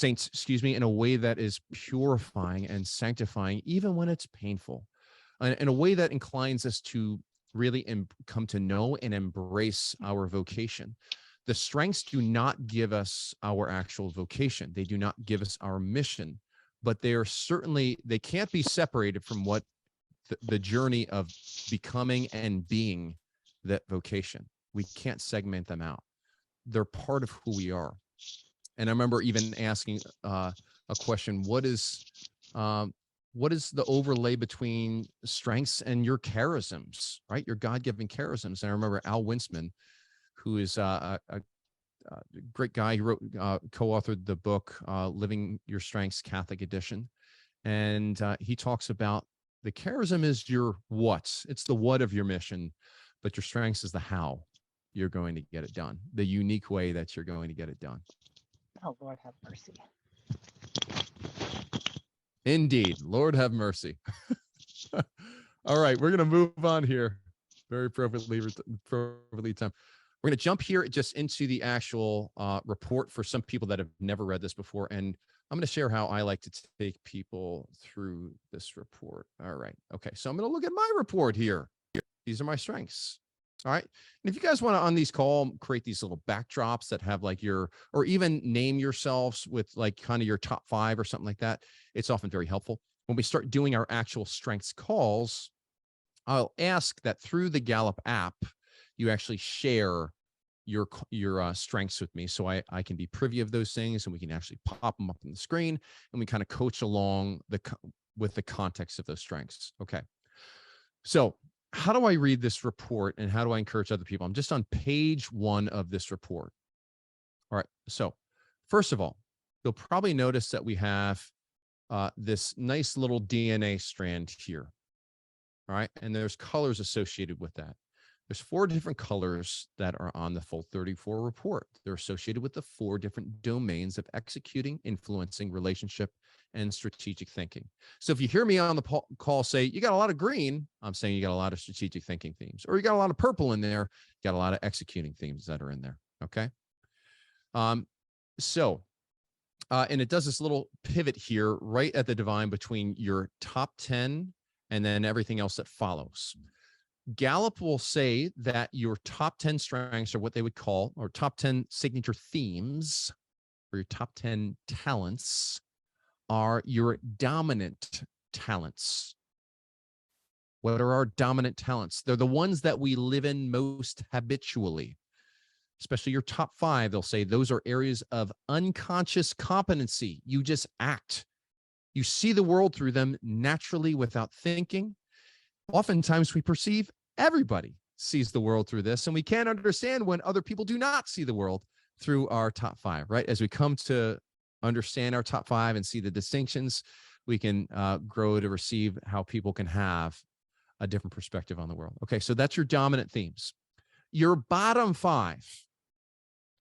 in a way that is purifying and sanctifying, even when it's painful, in a way that inclines us to really come to know and embrace our vocation. The strengths do not give us our actual vocation. They do not give us our mission, but they can't be separated from what the journey of becoming and being that vocation. We can't segment them out. They're part of who we are. And I remember even asking a question, what is the overlay between strengths and your charisms, right? Your God-given charisms. And I remember Al Winsman, who is a great guy. He wrote, co-authored the book, Living Your Strengths, Catholic Edition. And he talks about the charism is your what. It's the what of your mission, but your strengths is the how you're going to get it done, the unique way that you're going to get it done. Oh, Lord have mercy. Indeed. Lord have mercy. All right, we're going to move on here. Very appropriately time. We're going to jump here just into the actual report for some people that have never read this before. And I'm going to share how I like to take people through this report. All right. Okay. So I'm going to look at my report here. These are my strengths. All right. And if you guys want to, on these call, create these little backdrops that have like or even name yourselves with like kind of your top 5 or something like that, it's often very helpful. When we start doing our actual strengths calls, I'll ask that through the Gallup app, you actually share your strengths with me, so I can be privy of those things, and we can actually pop them up on the screen, and we kind of coach along with the context of those strengths. Okay. So how do I read this report, and how do I encourage other people? I'm just on page 1 of this report. All right. So first of all, you'll probably notice that we have this nice little DNA strand here. All right. And there's colors associated with that. There's 4 different colors that are on the full 34 report. They're associated with the 4 different domains of executing, influencing, relationship, and strategic thinking. So if you hear me on the call say, you got a lot of green, I'm saying you got a lot of strategic thinking themes, or you got a lot of purple in there, you got a lot of executing themes that are in there. Okay. And it does this little pivot here right at the divine between your top 10 and then everything else that follows. Gallup will say that your top 10 strengths are what they would call, or top 10 signature themes, or your top 10 talents are your dominant talents. What are our dominant talents? They're the ones that we live in most habitually. Especially your top 5, they'll say those are areas of unconscious competency. You just act. You see the world through them naturally without thinking. Oftentimes we perceive everybody sees the world through this, and we can't understand when other people do not see the world through our top 5, right? As we come to understand our top 5 and see the distinctions, we can grow to receive how people can have a different perspective on the world. Okay, so that's your dominant themes. Your bottom 5,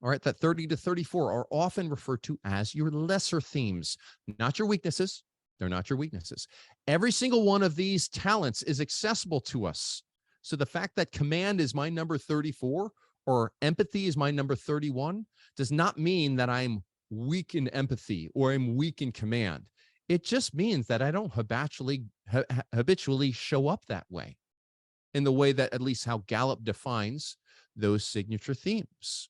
all right, that 30 to 34 are often referred to as your lesser themes, not your weaknesses. They're not your weaknesses. Every single one of these talents is accessible to us. So the fact that command is my number 34 or empathy is my number 31 does not mean that I'm weak in empathy or I'm weak in command. It just means that I don't habitually show up that way, in the way that at least how Gallup defines those signature themes.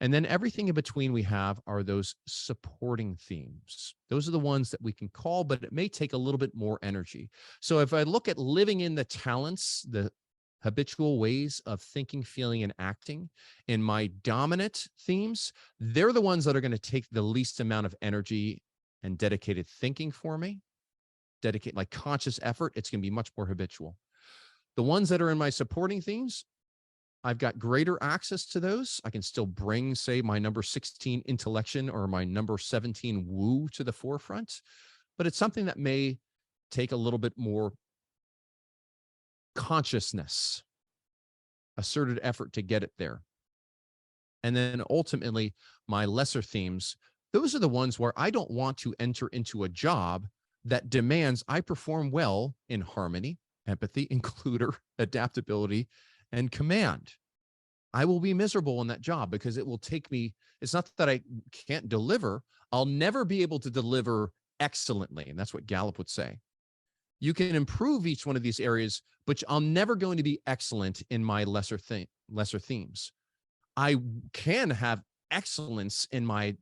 And then everything in between we have are those supporting themes. Those are the ones that we can call, but it may take a little bit more energy. So if I look at living in the talents, the habitual ways of thinking, feeling, and acting in my dominant themes, they're the ones that are going to take the least amount of energy and dedicated thinking for me. Dedicate like conscious effort, it's going to be much more habitual. The ones that are in my supporting themes, I've got greater access to those. I can still bring, say, my number 16 intellection or my number 17 woo to the forefront, but it's something that may take a little bit more consciousness, asserted effort to get it there. And then ultimately, my lesser themes, those are the ones where I don't want to enter into a job that demands I perform well in harmony, empathy, includer, adaptability, and command. I will be miserable in that job because it will take me, it's not that I can't deliver, I'll never be able to deliver excellently. And that's what Gallup would say. You can improve each one of these areas, but I'm never going to be excellent in my lesser themes. I can have excellence in my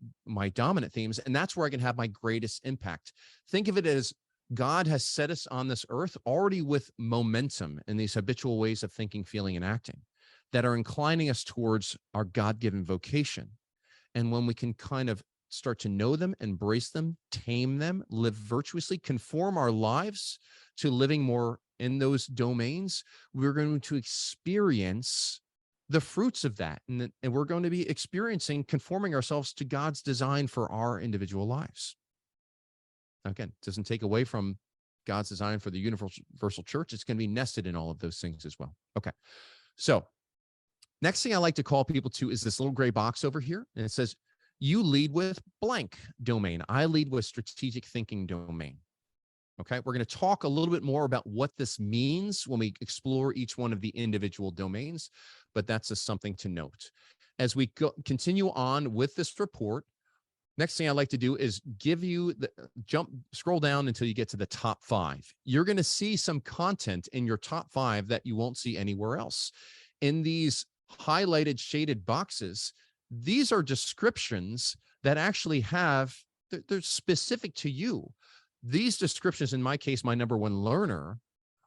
dominant themes, and that's where I can have my greatest impact. Think of it as God has set us on this earth already with momentum in these habitual ways of thinking, feeling, and acting that are inclining us towards our God-given vocation. And when we can kind of start to know them, embrace them, tame them, live virtuously, conform our lives to living more in those domains, we're going to experience the fruits of that. And we're going to be experiencing conforming ourselves to God's design for our individual lives. Again, it doesn't take away from God's design for the universal church. It's going to be nested in all of those things as well. Okay. So next thing I like to call people to is this little gray box over here. And it says, you lead with blank domain. I lead with strategic thinking domain. Okay. We're going to talk a little bit more about what this means when we explore each one of the individual domains, but that's just something to note. As we continue on with this report, next thing I like to do is give you the scroll down until you get to the top 5. You're going to see some content in your top 5 that you won't see anywhere else. In these highlighted shaded boxes, these are descriptions that actually they're specific to you. These descriptions, in my case, my number 1 learner,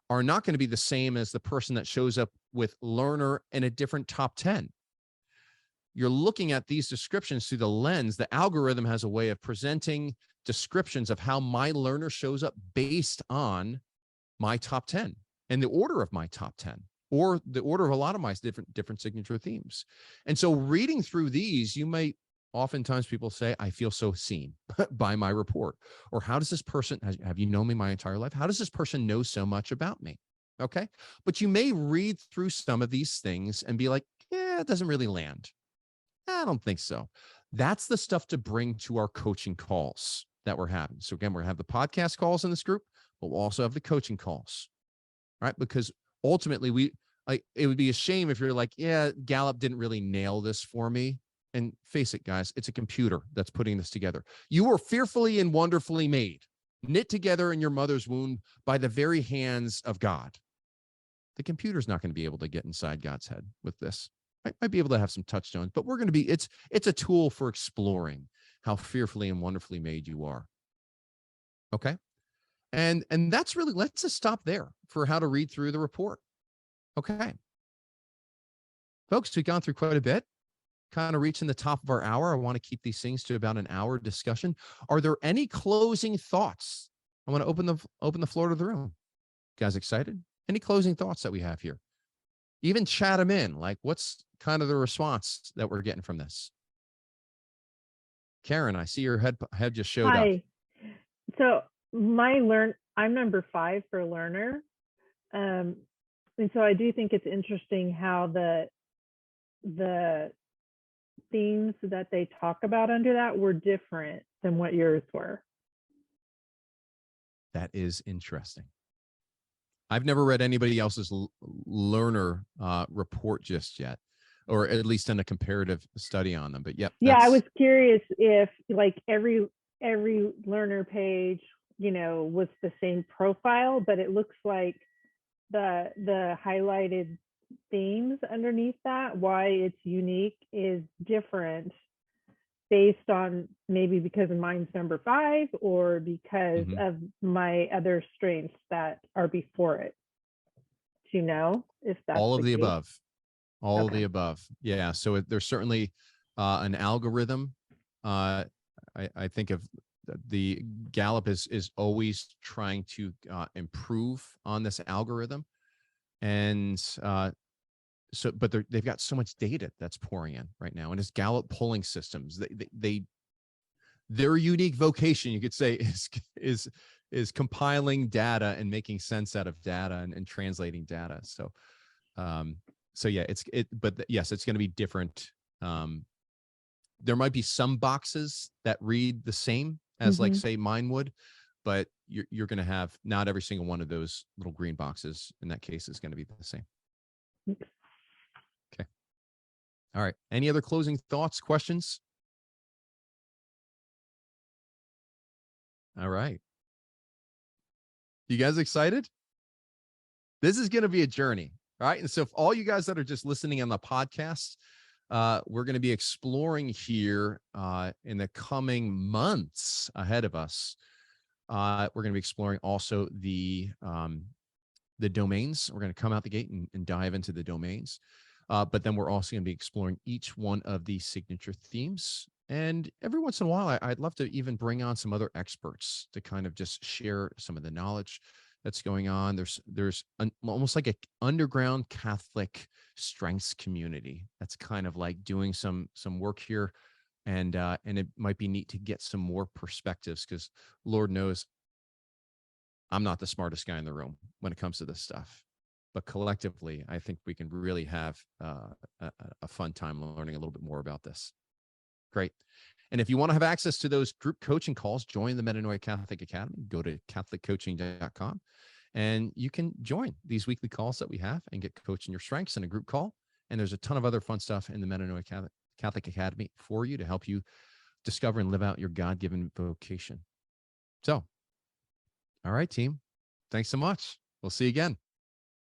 are not going to be the same as the person that shows up with learner in a different top 10. You're looking at these descriptions through the lens. The algorithm has a way of presenting descriptions of how my learner shows up based on my top 10 and the order of my top 10, or the order of a lot of my different signature themes. And so reading through these, you might oftentimes people say, I feel so seen by my report. Or how does this person, have you known me my entire life? How does this person know so much about me? Okay. But you may read through some of these things and be like, yeah, it doesn't really land. I don't think so. That's the stuff to bring to our coaching calls that we're having. So again, we're going to have the podcast calls in this group, but we'll also have the coaching calls, right? Because ultimately it would be a shame if you're like, yeah, Gallup didn't really nail this for me. And face it, guys, it's a computer that's putting this together. You were fearfully and wonderfully made, knit together in your mother's womb by the very hands of God. The computer's not going to be able to get inside God's head with this. Might be able to have some touchstones, but we're going to be, it's a tool for exploring how fearfully and wonderfully made you are. Okay. And that's really, let's just stop there for how to read through the report. Okay. Folks, we've gone through quite a bit, kind of reaching the top of our hour. I want to keep these things to about an hour discussion. Are there any closing thoughts? I want to open the floor to the room. You guys excited? Any closing thoughts that we have here? Even chat them in. Like, what's kind of the response that we're getting from this? Karen, I see your head just showed up. Hi. So I'm number 5 for learner. And so I do think it's interesting how the themes that they talk about under that were different than what yours were. That is interesting. I've never read anybody else's learner report just yet, or at least done a comparative study on them. But yeah, I was curious if like every learner page, was the same profile, but it looks like the highlighted themes underneath that, why it's unique, is different based on maybe because of mine's number 5 or because of my other strengths that are before it. Do you know if that's All of the case? above. All of the above. Yeah. So there's certainly an algorithm. I think of the Gallup is always trying to improve on this algorithm. And so, but they've got so much data that's pouring in right now. And it's Gallup polling systems. Their unique vocation, you could say, is compiling data and making sense out of data and translating data. So, so yeah, yes, it's going to be different. There might be some boxes that read the same as like, say, mine would, but you're going to have not every single one of those little green boxes in that case is going to be the same. Okay. All right. Any other closing thoughts, questions? All right. You guys excited? This is going to be a journey. All right. And so, if all you guys that are just listening on the podcast, we're going to be exploring here in the coming months ahead of us. We're going to be exploring also the domains. We're going to come out the gate and dive into the domains. But then we're also going to be exploring each one of the signature themes. And every once in a while, I'd love to even bring on some other experts to kind of just share some of the knowledge that's going on. There's almost like an underground Catholic strengths community that's kind of like doing some work here. And it might be neat to get some more perspectives, because Lord knows I'm not the smartest guy in the room when it comes to this stuff. But collectively, I think we can really have a fun time learning a little bit more about this. Great. And if you want to have access to those group coaching calls, join the Metanoia Catholic Academy. Go to CatholicCoaching.com, and you can join these weekly calls that we have and get coaching your strengths in a group call. And there's a ton of other fun stuff in the Metanoia Catholic Academy for you to help you discover and live out your God-given vocation. So, all right, team. Thanks so much. We'll see you again.